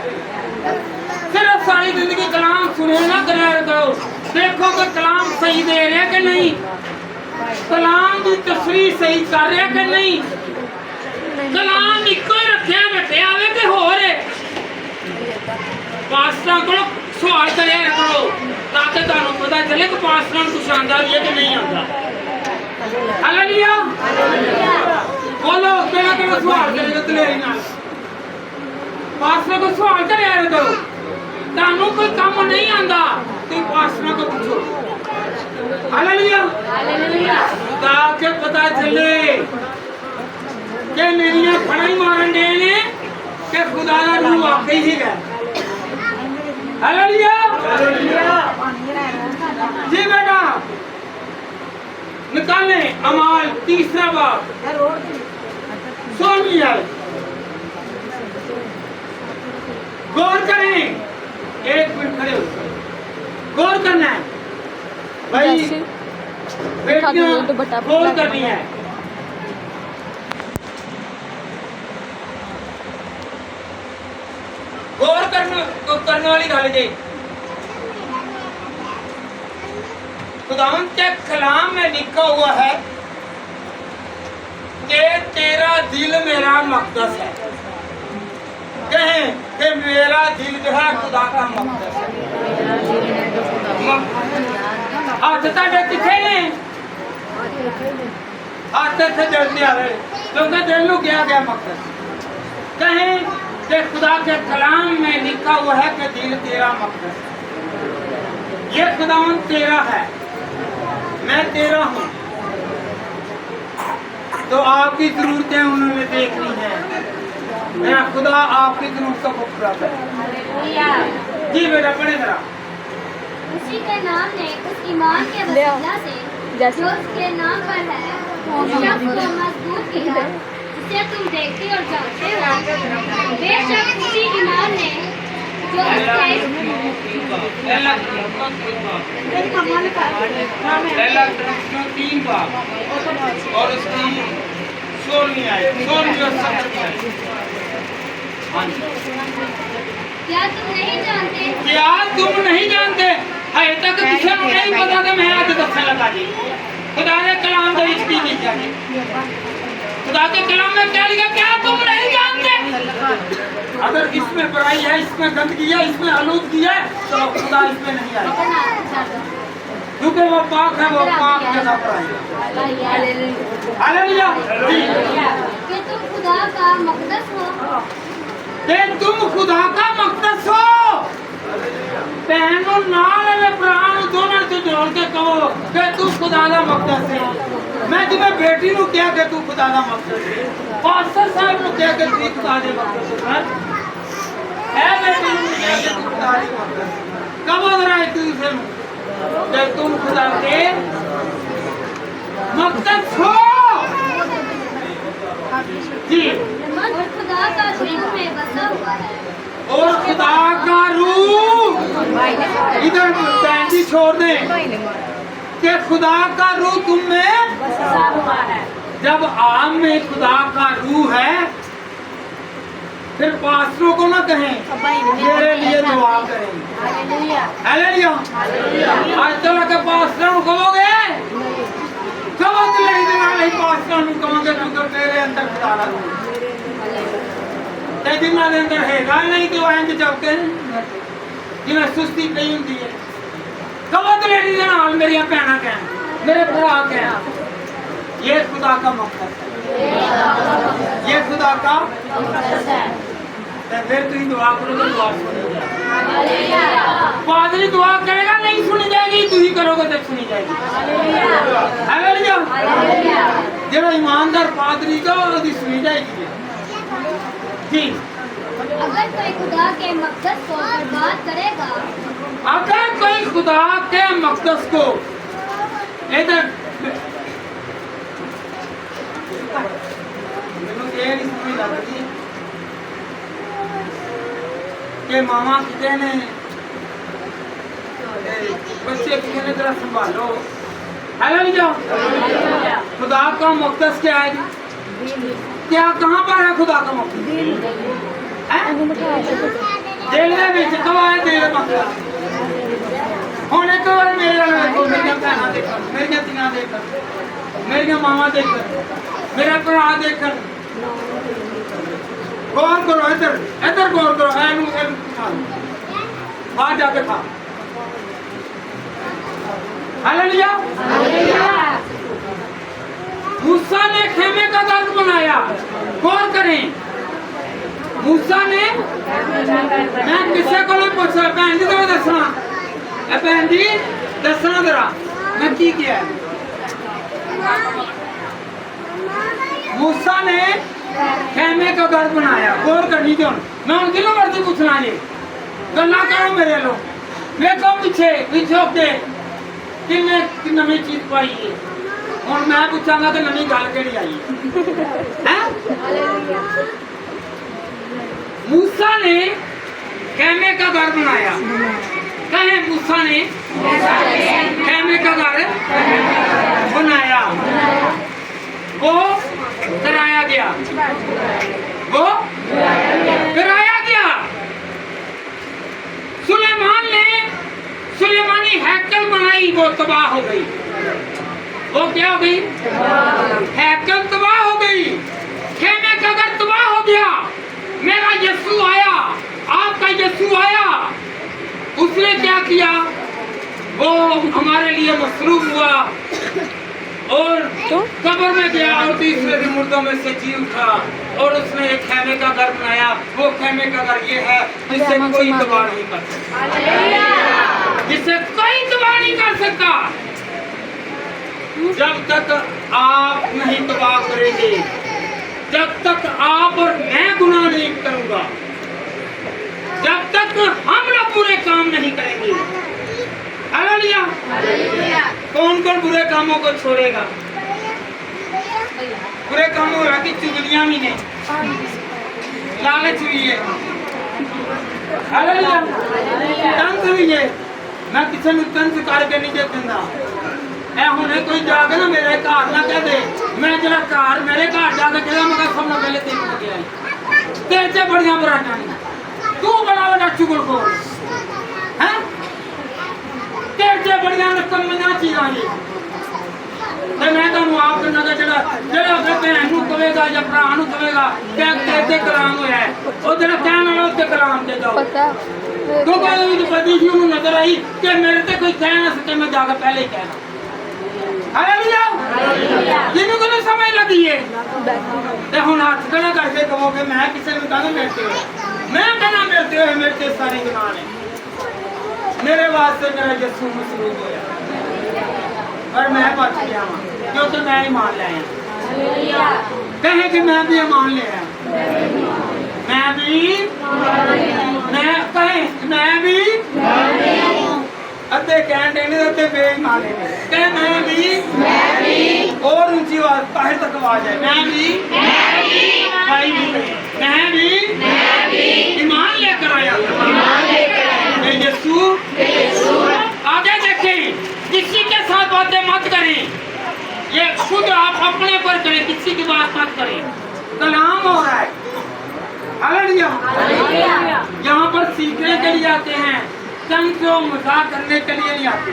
सिर्फ सारी जिंदगी कलाम सुने ना कराया करो, देखो कि कलाम सही दे रहे कि नहीं, कलाम की तस्वीर सही कर रहे कि नहीं, कलाम इको ही रखे रटे आवे कि हो रहे। पास्टर को सवाल कराया करो ताकि तुहानू पता चले कि पास्टर को कुछ आंदा भी है कि नहीं आंदा। हालेलुया बोलो, केड़ा केड़ा सवाल करेगा दलेरी नाल? पास्टर को सवाल कराया करो, तुहानू कोई काम नहीं आंदा तो पास्टर को पूछो। Hallelujah hallelujah. ताकि पता चले कि मेरिया फड़ा ही मारन दे ने कि खुदा दा रूह वाकई ही है। हालेलुया जी बेटा निकाले अमाल 3 बाब 16वीं आयत। गौर करें, एक मिनट खड़े हो, गौर करना है भाई, बेटियां गौर करनी है। गौर करने वाली गल जी, खुदावंद के कलाम में लिखा हुआ है कि तेरा दिल मेरा मकदस है। कहें कि मेरा दिल जो है खुदा का मकदस है। हाथ ताड़े किथे ने? हाथ थे जल्दी आ रहे, क्योंकि दिल नूं गया गया मकदस। कहें कि खुदा के कलाम में लिखा हुआ है कि दिल तेरा मकदस है। ये खुदावंद तेरा है, मैं तेरा हूँ, तो आपकी जरूरतें उन्होंने देखनी है। मेरा खुदा आपकी जरूरतों को पूरा करे। जी बेटा पढ़े जरा। उसी के नाम ने उस ईमान के वसीला से जो उसके नाम पर है उस शख्स को मजबूत किया जिसे तुम देखते और जानते हो। बेशक उसी ईमान ने जो उसका पहला कृष्ण 3 बाब और उसकी 16वीं आयत 16वीं और 17वीं आयत। हाँ जी। क्या तुम नहीं जानते क्या तुम नहीं जानते है तक किसी को नहीं पता कि मैं आज दस्से लगा जी। खुदा ने कलाम में इसकी लिखा जी। खुदा के कलाम में क्या लिखा क्या तुम नहीं जानते। अगर इसमें बुराई है इसमें गंदगी है इसमें आलूदगी है तो खुदा इसमें नहीं आएगा क्योंकि वो पाक है वो पाक जगह पर आएगा। हालेलुया। कि तुम खुदा का मक़दस हो। कि तुम खुदा का मक़दस हो। बहनों नाल ने प्राण दोनों से जोड़ के कहो कि तू खुदा का मक़दस है। मैं तुम्हें बेटी नु क्या कि तू खुदा का मक़दस है। पास्टर साहब नु क्या कि तू खुदा के मक़दस है बेटी नु क्या कि तू खुदा के मक़दस कहो जरा एक दूसरे नु कि तुम खुदा के मक़दस हो। जी और खुदा का रूह में बसा हुआ है। और खुदा का रूह इधर पैंती छोड़ दे कि खुदा का रूह तुम में बसा हुआ है। जब आम में खुदा का रूह है फिर पास्टरों को ना कहें मेरे लिए दुआ करें। हालेलुया। आज तक के पास्टरों को कहोगे कहोगे नहीं पास्टरों को कहोगे क्योंकि तेरे अंदर खुदा का रूह जिन्हों के अंदर है नहीं तो इंज चौके जिवें सुस्ती पई हुंदी है। कवत लेडी दे नाल मेरी भैन कह मेरे भरा कह ये खुदा का मक़सद है ये खुदा का मक़सद है। तो फिर तुम दुआ करो तो दुआ सुनी जाएगी। पादरी दुआ करेगा नहीं सुनी जाएगी तुम करोगे तो सुनी जाएगी। हालेलुया। जो ईमानदार पादरी का उसकी सुनी जाएगी जी। अगर कोई खुदा के मक़सद को बर्बाद करेगा अगर कोई खुदा के मक़सद को इधर के मामा किते ने बच्चे किते ने जरा संभालो। हालेलुया। खुदा का मक़सद क्या है क्या कहाँ पर है खुदा का मक़सद जेल में भी कब आए दिल मक़सद होने को मेरे देखो मेरी भैन देखकर मेरी तिना देखकर मेरी मामा देखकर मेरा भरा देखकर गौर करो इधर इधर गौर करो बाहर जाके खा। हालेलुया। मूसा ने खेमे का दर्द बनाया गौर करें। मूसा ने मैं किसी को नहीं पूछा भैन जी तुम्हें दसना भैन जी दसना जरा मैं की किया। मूसा ने खेमे का घर बनाया गौर करनी थी मैं उनकी लो मर्जी पूछना जी गल्ला करो मेरे लो देखो पीछे पीछे होके किन्ने नवी चीज पाई है और मैं पूछांगा कि नवी गल केड़ी आई है। मूसा ने खेमे का घर बनाया कहे मूसा ने खेमे का घर बनाया वो कराया गया वो कराया गया। सुलेमान ने सुलेमानी हैकल बनाई वो तबाह हो गई। वो क्या हो गई हैकल तबाह हो गई। खेमे का घर तबाह हो गया। मेरा यीशु आया आपका यीशु आया उसने क्या किया वो हमारे लिए मसरूफ हुआ और कब्र में गया और तीसरे दिन मुर्दों में से जी उठा और उसने एक खेमे का घर बनाया। वो खेमे का घर ये है जिसे कोई तबाह नहीं कर सकता जिसे कोई तबाह नहीं कर सकता। जब तक आप नहीं तबाह करेंगे जब तक आप और मैं गुनाह नहीं करूंगा जब तक हम लोग बुरे काम नहीं करेंगे। हालेलुया। कौन कौन बुरे कामों को छोड़ेगा? बुरे कामों की चुगलियां भी नहीं, लालच भी है, हालेलुया, तंज भी है। मैं किसी ने तंज करके नहीं देता। ऐ हुणे कोई जाके ना मेरे घर ना कह दे, मैं जरा घर मेरे घर जाके कहदा मैं सब ना पहले तेरे को गया तेरे से बढ़िया बराटा नहीं, तू बड़ा बड़ा चुगलखोर है, तेरे से बढ़िया नकम्मियां चीज़ां ने। ते मैं तुहानू आप करना कि जड़ा अपने भैन नूं कहेगा या भरा नूं कहेगा कि तेरे कलाम होया है, वो जड़ा कहण वाला उसके कलाम दे जाओ। क्योंकि बदी जी उन्होंने नजर आई कि मेरे से कोई कह ना सके, मैं जाकर पहले ही कहना। हालेलुया। जिन्हों को समझ लगी है ते हुण हाथ खड़ा करके कहो कि मैं किसी ने कहना मिलते हुए, मैं कहना मिलते हुए मेरे ते सारे गुनाह ने, मेरे वास्ते मेरा यीशु मसलूब होया और मैं बच गया हूं क्योंकि मैं ईमान लाया। कहे कि मैं भी ईमान लिया, मैं भी अद्धे कहन देने अद्धे बेईमान ने, कहे मैं भी और ऊंची आवाज बाहर तक आवाज है, मैं भी ईमान लेकर आया। यीशु आगे देखें, किसी के साथ बातें मत करें, ये खुद आप अपने पर करें, किसी की बात मत करें। कलाम हो रहा है, हालेलुया। यहाँ पर सीखने के लिए आते हैं, तंजो मजाक करने के लिए नहीं आते।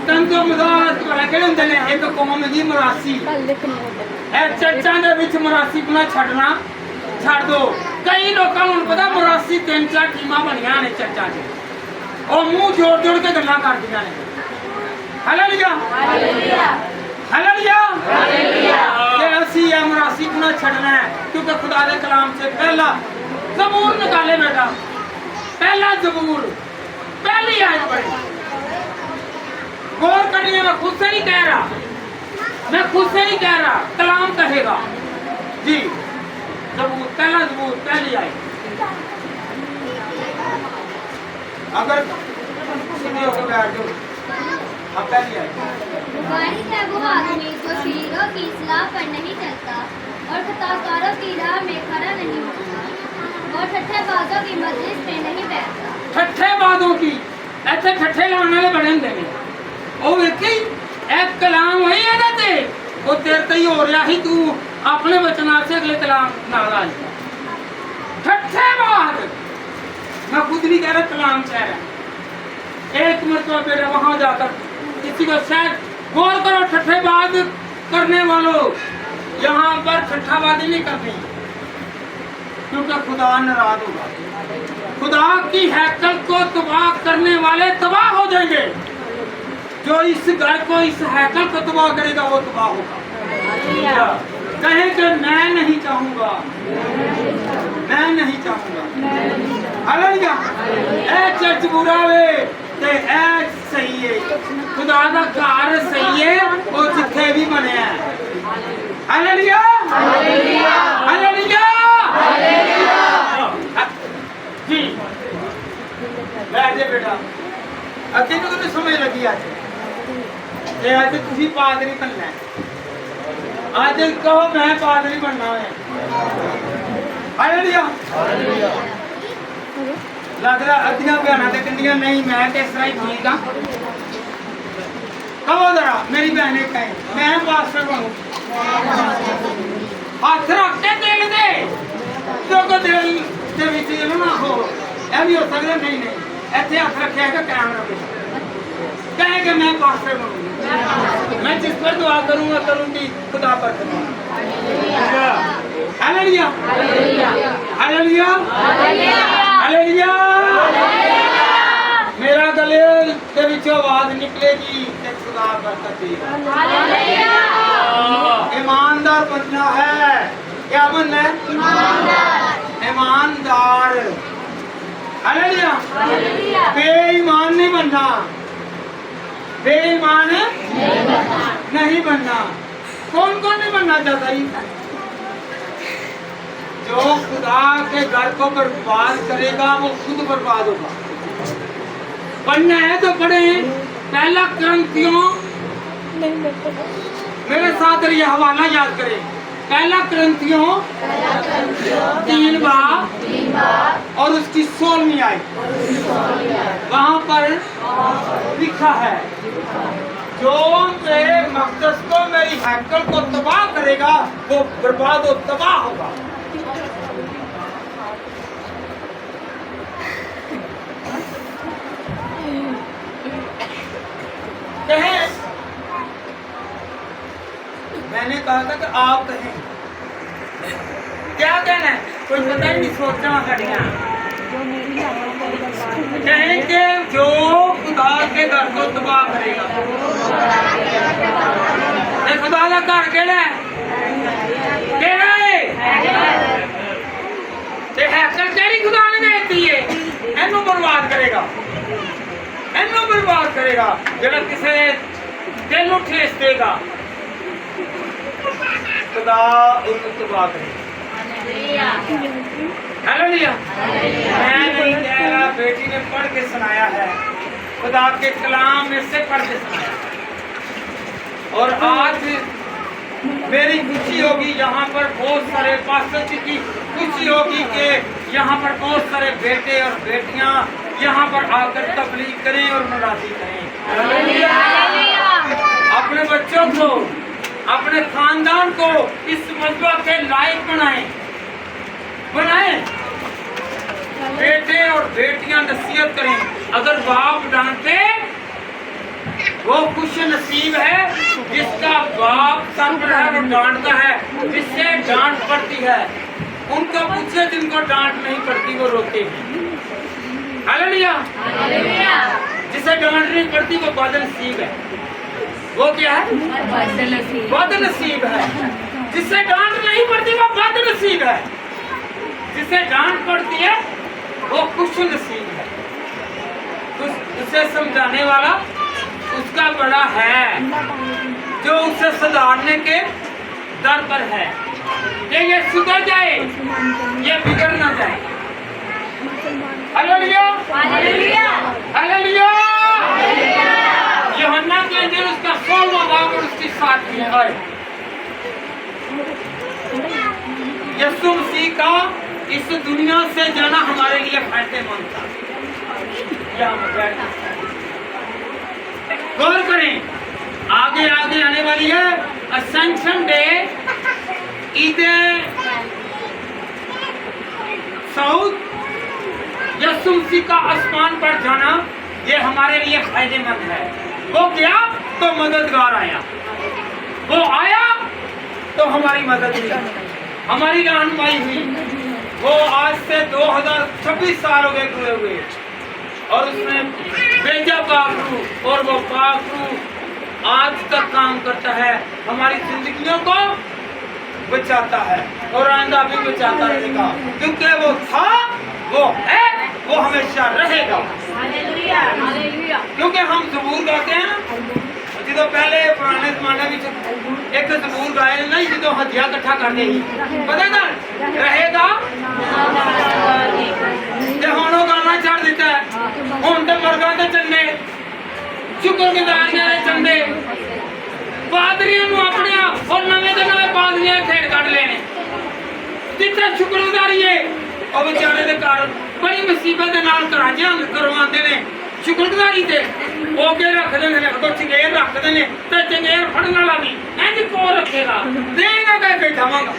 तंजो मजाक कहते होंगे ने एक कौम की मरासी चर्चा के विच मरासी बना छड़ना छड़ दो। कई लोगों को पता मरासी 3-4 टीमां बनिया ने चर्चा च, और मुंह जोड़ के गल्लां करदियां ने। Hallelujah, hallelujah. कि असी ये मरासी बना छड़ना है क्योंकि खुदा के कलाम से पहला ज़बूर निकाले बेटा, पहला ज़बूर पहली आयत पढ़ी। गौर करिए, मैं खुद से नहीं कह रहा, मैं खुद से नहीं कह रहा, कलाम कहेगा जी। ज़बूर पहला ज़बूर पहली आयत। अगर सीधे होकर बैठ जाओ, अब पहली आयत। मुबारक है वो आदमी जो शरीरों की इस्लाह पर नहीं चलता और खताकारों की राह में खड़ा नहीं होता और ठट्ठेबाजों की मजलिस में नहीं बैठता। ठट्ठेबाजों की ऐसे ठट्ठे लाने वाले बड़े होंगे ने, ओ वेखी एक कलाम वही है ना ते वो तेरे ते ही हो रहा ही, तू अपने वचना से अगले कलाम नाल आ जा। ठट्ठेबाज मैं खुद नहीं कह रहा, कलाम कह रहा। एक मरतबा बेटा वहां जाकर किसी को शायद गौर करो, ठट्ठेबाज करने वालों यहाँ पर ठट्ठाबाजी नहीं करनी क्योंकि खुदा नाराज होगा। खुदा की हैकल को तबाह करने वाले तबाह हो जाएंगे। जो इस घर को, इस हैकल को तबाह करेगा वो तबाह होगा। कहे कि मैं नहीं चाहूंगा, मैं नहीं चाहूंगा। हालेलुया। ए चर्च बुरा वे ते ए सही है, खुदा दा घर सही है, वो जिथे भी बने है। Hallelujah, hallelujah, hallelujah, hallelujah. जी बैठ जा बेटा, अगे तो समझ लगी आज ये आज तुझी पादरी बनना है। आज कहो मैं पादरी बनना है। Hallelujah, hallelujah. लग रहा अद्धियां भैन ते कंडियां नहीं, मैं ते इस तरह ही ठीक हाँ। कहो जरा मेरी बहने कहे मैं पास्टर बनूं, हाथ रख के दिल दे क्योंकि दिल दे विच ना हो ऐ भी हो सकता नहीं नहीं ऐसे हाथ रखे कि कैमरा पे कहे कि मैं पास्टर बनूंगी, मैं जिस पर दुआ करूंगा करूंगी खुदा पर करूंगा। Hallelujah, hallelujah, hallelujah. मेरा गले के विचों आवाज निकलेगी कि खुदा बरकत देगा। हालेलुया। ईमानदार बनना है। क्या बनना है? ईमानदार, ईमानदार। Hallelujah, hallelujah. बेईमान नहीं बनना, बेईमान नहीं बनना। कौन कौन नहीं बनना चाहता? जो खुदा के घर को बर्बाद करेगा वो खुद बर्बाद होगा। पढ़ना है तो पढ़े। पहला क्रंथियों, मेरे साथ ये हवाला याद करें। पहला क्रंथियों 3 बार और उसकी 16वीं आयत, वहां पर लिखा है जो मेरे मकदस को, मेरी हैकल को तबाह करेगा वो बर्बाद और तबाह होगा। कहें, मैंने कहा था कि आप कहें, क्या कहना है? कोई पता ही नहीं, सोच रहा खड़ियां कहें कि जो खुदा के घर को तबाह करेगा। ये खुदा का घर केड़ा है? केड़ा है? ते हैकल केड़ी खुदा ने देती है? इन्हों बर्बाद करेगा, इन्हों बर्बाद करेगा। जेड़ा किसी दिल नूं ठेस देगा खुदा उन्हें तबाह करेगा। हालेलुया। मैं नहीं कह रहा, बेटी ने पढ़ के सुनाया है, खुदा के कलाम में से पढ़ के सुनाया। और आज मेरी खुशी होगी, यहाँ पर बहुत सारे पास्टर जी की खुशी होगी कि यहाँ पर बहुत सारे बेटे और बेटियाँ यहाँ पर आकर तबलीग करें और मुनादी करें। अपने बच्चों को, अपने खानदान को इस मजबा के लायक बनाएं। बेटे और बेटियां नसीहत करें। अगर बाप डांटे वो खुश नसीब है जिसका बाप सरबराह और डांटता है, जिससे डांट पड़ती है। उनको पूछे जिनको डांट नहीं पड़ती वो रोते हैं। हालेलुया। जिसे डांट नहीं पड़ती वो बदनसीब है। वो क्या है? बदनसीब है। जिसे डांट नहीं पड़ती वो बदनसीब है। जिसे डांट पड़ती है वो खुश नसीब है। उसे समझाने वाला उसका बड़ा है जो उसे सुधारने के दर पर है कि ये सुधर जाए, ये बिगड़ ना जाए। Hallelujah, hallelujah. यूहन्ना के अंदर उसका 16वां बाब और उसकी 7वीं आयत। यीशु मसीह का इस दुनिया से जाना हमारे लिए फायदेमंद था। गौर करें, आगे आगे आने वाली है असेंशन डे, ईद सऊद। यीशु मसीह का आसमान पर जाना ये हमारे लिए फायदेमंद है। वो गया तो मददगार आया, वो आया तो हमारी मदद हुई, हमारी रहनुमाई हुई। वो आज से 2026 साल हो गए पूरे हुए और उसने भेजा पाक रूह, और वो पाक रूह आज तक काम करता है, हमारी जिंदगियों को बचाता है और आइंदा भी बचाता रहेगा, क्योंकि वो था, वो है, वो हमेशा रहेगा। क्योंकि हम ज़बूर गाते हैं ना, जो पहले पुराने जमाने में एक ज़बूर गाए नहीं, जो हथिया इकट्ठा करते ही पता ना रहेगा हम गाना छड़ दिता है। हम तो मरगा के चंदे, शुक्रगुजार ने चंदे, पादरियों अपने और नवे के नवे पादरियां खेड़ कट लेने, जिथे शुक्रगुजारी है और बेचारे के कारण बड़ी मुसीबत के नाल कराजियां करवाते ने। शुक्रगुजारी से ओके रख देंगे, तो चंगेर रख देंगे, तो चंगेर फड़न वाला भी इंज को रखेगा, देगा कह बैठावांगा।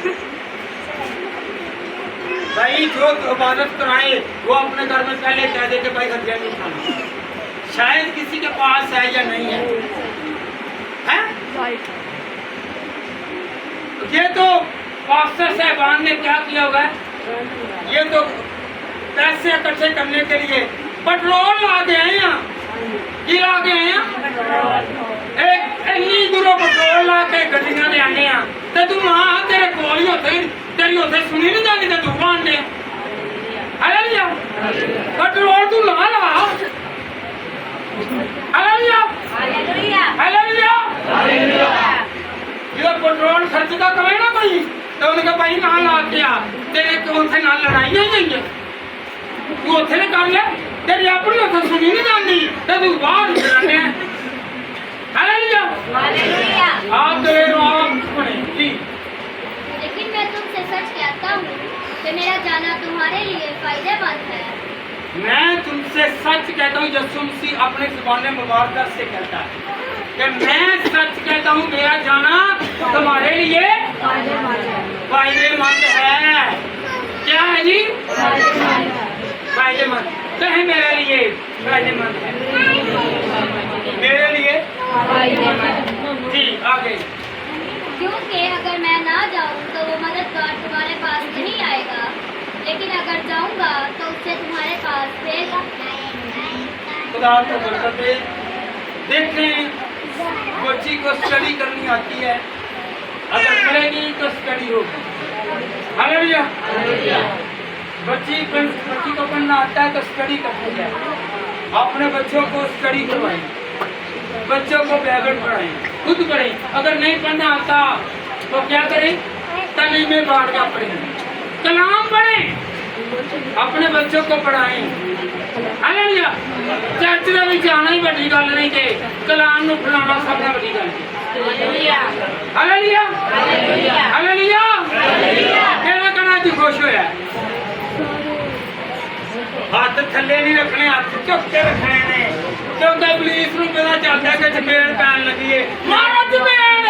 भाई जो इबादत कराए वो अपने घर में पहले कह दे कि भाई हथियार नहीं खाना। शायद किसी के पास है या नहीं है, हैं? ये तो पास्टर साहबान ने क्या किया होगा, ये तो पैसे इकट्ठे करने के लिए पेट्रोल ला के आए हैं। की ला के आए हैं? एक इन्नी दूरों पेट्रोल ला के गड्डियां ले आने हैं, तो तू ना तेरे कोल ही होते, तेरी होते सुनी नहीं जाती, तो तू आने हालेलुया। पेट्रोल तू ला ला, हालेलुया, हालेलुया, हालेलुया। जो पेट्रोल खर्चदा कहे ना भाई, तो उनका भाई ना ला के आ, तेरे तो उसे ना लड़ाई नहीं है तू उसे ने कर ले तेरी अपनी उसे सुनी नहीं जाती तो तू बाहर जाने हालेलुया हालेलुया। आप तेरे नाम सुने जी लेकिन मैं तुमसे सच कहता हूँ कि मेरा जाना तुम्हारे लिए फायदेमंद है। मैं तुमसे सच कहता हूँ यीशु मसीह अपने ज़ुबान मुबारक से कहता है कि मैं सच कहता हूँ मेरा जाना तुम्हारे लिए फायदेमंद है। क्या है जी फायदेमंद कहे मेरे लिए फायदेमंद है मेरे लिए जी आगे क्योंकि अगर मैं ना जाऊँ तो वो मददगार तुम्हारे पास नहीं आएगा, लेकिन अगर जाऊँगा तो उससे तुम्हारे पास भेजा। खुदा को बरकत दे। देखें बच्ची को स्टडी करनी आती है अगर करेगी तो स्टडी होगी हालेलुया बच्ची को पढ़ना आता है तो स्टडी करती है अपने बच्चों को स्टडी करवाएं बच्चों को बाइबल पढ़ाएं खुद पढ़ें अगर नहीं पढ़ना आता तो क्या करें तालीम में बाहर का पढ़ें कलाम पढ़ें अपने बच्चों को पढ़ाएं हालेलुया चर्च ਦੇ ਵਿੱਚ ਆਣਾ ਹੀ ਵੱਡੀ ਗੱਲ ਨਹੀਂ ਕਿ ਕਲਾਮ ਨੂੰ ਫਲਾਣਾ ਸਭ ਤੋਂ ਵੱਡੀ ਗੱਲ ਹੈ ਹਾਲੇਲੂਇਆ ਹਾਲੇਲੂਇਆ ਹਾਲੇਲੂਇਆ ਹਾਲੇਲੂਇਆ ਕਿਹੜਾ ਕਹਣਾ ਜੀ ਖੁਸ਼ ਹੋਇਆ ਹੱਥ ਥੱਲੇ ਨਹੀਂ ਰੱਖਣੇ ਹੱਥ ਝੁੱਕ ਕੇ ਰੱਖਣੇ ਨੇ ਕਿਉਂਕਿ ਪੁਲਿਸ ਨੂੰ ਪਤਾ ਚੱਲਦਾ ਕਿ ਚਪੇੜ ਪੈਣ ਲੱਗੀ ਏ ਮਾਰੋ ਚਪੇੜ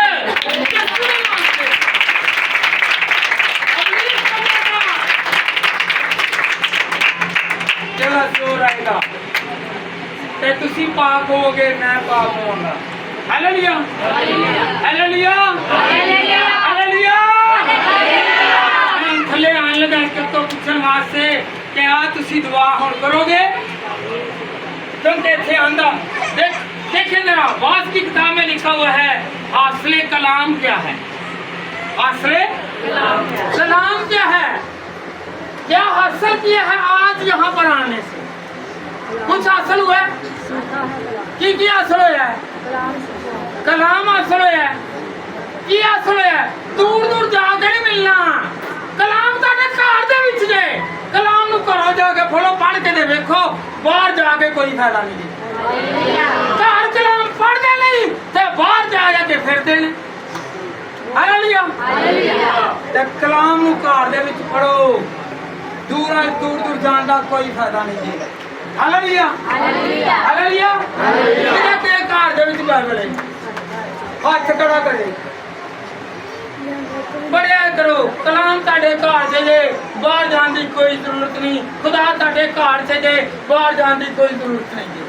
ਜਿਹੜਾ ਚੋਰ ਆਏਗਾ ਤੇ ਤੁਸੀਂ ਪਾਕ ਹੋਗੇ ਮੈਂ ਪਾਕ ਹੋਵਾਂਗਾ hallelujah hallelujah hallelujah hallelujah hallelujah ਥੱਲੇ ਆਣ ਲੱਗਾ ਕਿ ਤੋਂ ਪੁੱਛਣ ਵਾਸਤੇ ਕਿ ਆ ਤੁਸੀਂ ਦੁਆ ਹੁਣ ਕਰੋਗੇ क्योंकि आंदा देखिए जरा वास की किताब में लिखा हुआ है हासिल कलाम क्या है हासिल कलाम क्या है क्या हासिल किया है आज यहाँ पर आने से कुछ हासिल हुआ है की हासिल हुआ है कलाम हासिल हुआ है की हासिल हुआ है दूर दूर जाके नहीं मिलना कलाम तो घर दे विच जे कलाम नूं घरों जाके फड़ो पढ़ के दे वेखो बाहर जाके कोई फायदा नहीं घर कलाम पढ़ते नहीं ते बाहर जाके फिरते ने हालेलुया ते कलाम नूं घर दे विच पढ़ो दूर दूर जाण दा कोई फायदा नहीं जी हालेलुया हालेलुया हालेलुया हालेलुया ते घर दे विच बाइबल है हत्थ खड़ा करे पढ़िया करो कलाम ताड़े घर से जे बाहर जाने की कोई जरूरत नहीं खुदा ताड़े घर से जे बाहर जाने की कोई जरूरत नहीं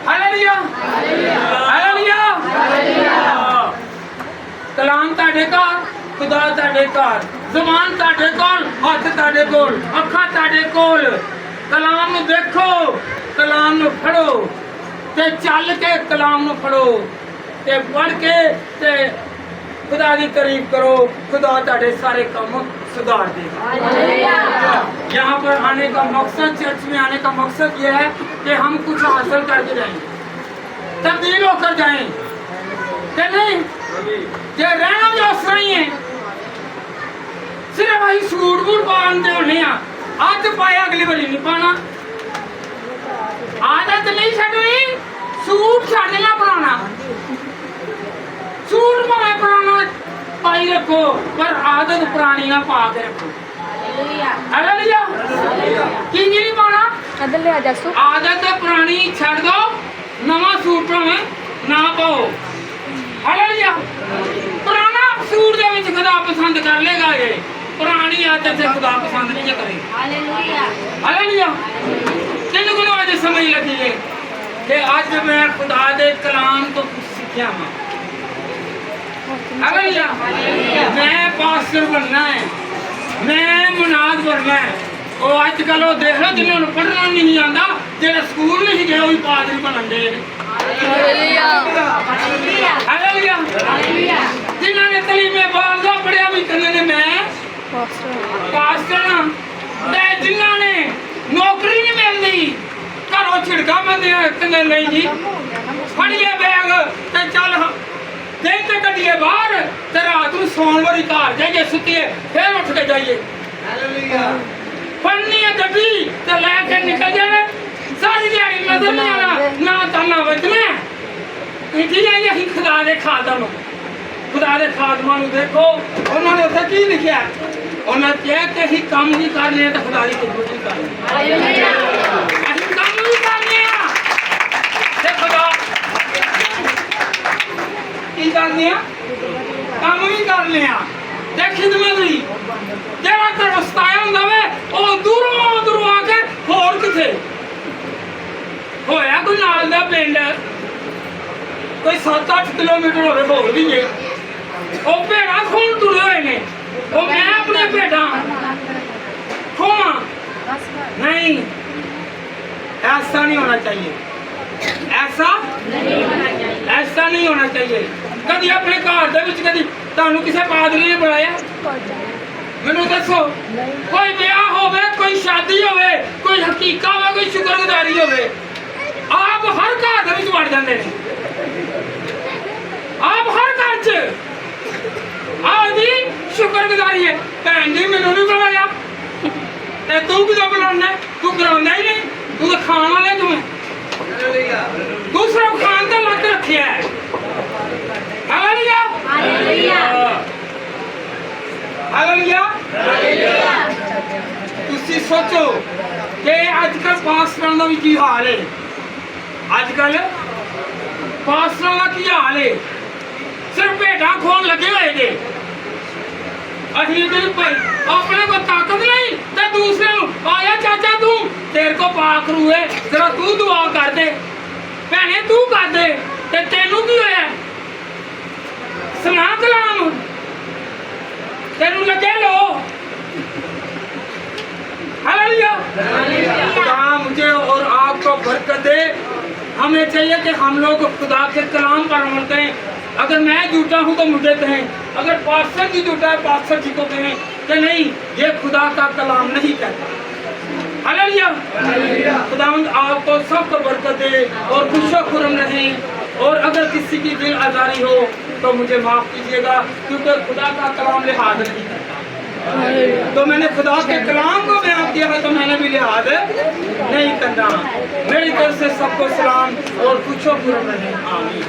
हालेलुया हालेलुया कलाम ताड़े घर खुदा ताड़े घर ज़बान ताड़े कोल हथ ताड़े कोल अखां ताड़े कोल कलाम नूं देखो कलाम नूं पढ़ो ते चल के कलाम नूं पढ़ो ते पढ़ के ते खुदा की तारीफ करो खुदा ताड़े सारे काम सुधार देगा यहाँ पर आने का मकसद चर्च में आने का मकसद ये है कि हम कुछ हासिल करके जाएं तब्दील होकर जाएं कि नहीं ये रहना जो उस रही है सिर्फ वही सूट बूट पाते होने अज पाया अगली बारी नहीं पाना आदत नहीं छड़नी सूट छड़ना बनाना सूट भावे पुराना पाई रखो पर आदत पुरानी ना पा के रखो हालेलुया की नहीं पाना आदत पुरानी छड़ दो नवा सूट भावे ना पाओ हालेलुया पुराना सूट दे विच खुदा पसंद कर लेगा ये पुरानी आदत से खुदा पसंद नहीं करेगा हालेलुया हालेलुया तेन को आज समझ लगी है कि आज मैं खुदा दे कलाम तो कुछ सीखा हां हालेलुया मैं पास्टर बनना है मैं मुनाद बनना है और आजकल वो देख लो जिन्होंने पढ़ना नहीं आता जेड़ा स्कूल नहीं गए वही पादरी बनन दे हालेलुया हालेलुया हालेलुया जिन्होंने तलीमे बारदा पढ़िया भी कहने ने मैं पास्टर हां ते जिन्होंने नौकरी नहीं मिलदी घरों छिड़का बंदे कहने नहीं जी फड़िए बैग ते चल दिन ते कटिए बाहर ते रात नूं सौण वाली घर जाइए सुतिए फिर उठ के जाइए फड़नी है गड्डी तो लेके निकल जाना सारी दिहाड़ी नजर नहीं आना ना ताना बचना ठीक है यही खुदा दे खादम ਨੂੰ देखो उन्होंने उत्थे की लिखा उन्हें कहा कि ਅਸੀਂ ਕੰਮ ਵੀ ਕਰਨੇ ਆ ਤੇ ਖੁਦਾ ਦੀ ਖਿਦਮਤ ਵੀ ਕਰਨੀ ਅਸੀਂ ਕੰਮ ਵੀ ਕਰਨੇ ਆ ਤੇ ਖੁਦਾ ਕੀ ਕਰਨੇ ਆ ਕੰਮ ਵੀ ਕਰਨੇ ਆ ਤੇ ਖਿਦਮਤ ਵੀ ਜਿਹੜਾ ਤਰਸਤਾਇਆ ਹੁੰਦਾ ਵੇ ਉਹ ਦੂਰੋਂ ਆ ਕੇ ਹੋਰ ਕਿਥੇ ਹੋਇਆ ਕੋਈ ਨਾਲ ਦਾ ਪਿੰਡ ਕੋਈ 7-8 ਕਿਲੋਮੀਟਰ ਹੋਵੇ ਹੋਰ ਵੀ ਜੇ ਉਹ ਭੇੜਾਂ ਖੂਨ ਤੁਰੇ ਹੋਏ ਨੇ ਉਹ ਮੈਂ ਆਪਣੇ ਭੇਡਾਂ ਖੋਵਾਂ नहीं ऐसा नहीं होना चाहिए ऐसा नहीं होना चाहिए कभी अपने घर ਦੇ ਵਿੱਚ ਕਦੀ ਤੁਹਾਨੂੰ ਕਿਸੇ ਪਾਦਰੀ ਨੇ ਬੁਲਾਇਆ ਮੈਨੂੰ ਦੱਸੋ ਕੋਈ ਵਿਆਹ ਹੋਵੇ ਕੋਈ ਸ਼ਾਦੀ ਹੋਵੇ ਕੋਈ ਹਕੀਕਾ ਹੋਵੇ ਕੋਈ ਸ਼ੁਕਰਗੁਜ਼ਾਰੀ ਹੋਵੇ ਆਪ ਹਰ ਘਰ ਦੇ ਵਿੱਚ ਵੜ ਜਾਂਦੇ ਨੇ ਆਪ ਹਰ ਘਰ 'ਚ ਆਦੀ ਸ਼ੁਕਰਗੁਜ਼ਾਰੀ ਹੈ ਭੈਣ ਜੀ ਮੈਨੂੰ ਨਹੀਂ ਬੁਲਾਇਆ ਤੇ ਤੂੰ ਕਿਉਂ ਬੁਲਾਉਣਾ ਤੂੰ ਕਰਾਉਂਦਾ ਹੀ ਨਹੀਂ ਤੂੰ ਤਾਂ ਖਾਣ ਵਾਲੇ ਤੂੰ ਦੂਸਰਾ ਖਾਣ ਦਾ ਲੱਗ ਰੱਖਿਆ ਹੈ ਹਾਲੇਲੂਇਆ ਤੁਸੀਂ ਸੋਚੋ ਕਿ ਅੱਜ ਕੱਲ ਪਾਸਟਰਾਂ ਦਾ ਵੀ ਕੀ ਹਾਲ ਹੈ ਅੱਜ ਕੱਲ ਪਾਸਟਰਾਂ ਦਾ ਕੀ ਹਾਲ ਹੈ ਸਿਰਫ ਭੇਡਾਂ ਖੋਣ ਲੱਗੇ ਹੋਏ ਜੇ ਅਸੀਂ ਤੇ ਭਾਈ ਆਪਣੇ ਕੋ ਤਾਕਤ ਨਹੀਂ ਤੇ ਦੂਸਰੇ ਨੂੰ ਆਇਆ ਚਾਚਾ ਤੂੰ ਤੇਰੇ ਕੋ ਪਾਕ ਰੂਏ ਜਰਾ ਤੂੰ ਦੁਆ ਕਰ ਦੇ ਭੈਣੇ ਤੂੰ ਕਰ ਦੇ ਤੇ ਤੈਨੂੰ ਕੀ ਹੋਇਆ ਸੁਣਾ ਕਲਾਮ ਤੈਨੂੰ ਲੱਗੇ लो हालेलुया खुदा मुझे और आपको बरकत दे हमें चाहिए कि हम लोग खुदा के कलाम पर अमल करें अगर मैं झूठा हूँ तो मुझे कहें अगर पास्टर जी झूठा है पास्टर जी को कहें कि नहीं ये खुदा का कलाम नहीं कहता हालेलुया खुदावंद आपको सबको बरकत दे और खुशो खुरम रहें और अगर किसी की दिल आजारी हो तो मुझे माफ कीजिएगा क्योंकि खुदा का कलाम लिहाज नहीं करता तो मैंने खुदा के कलाम को बयान किया है तो मैंने भी लिहाज नहीं करना मेरी तरफ से सबको सलाम और खुशो खुरम रहें आमीन।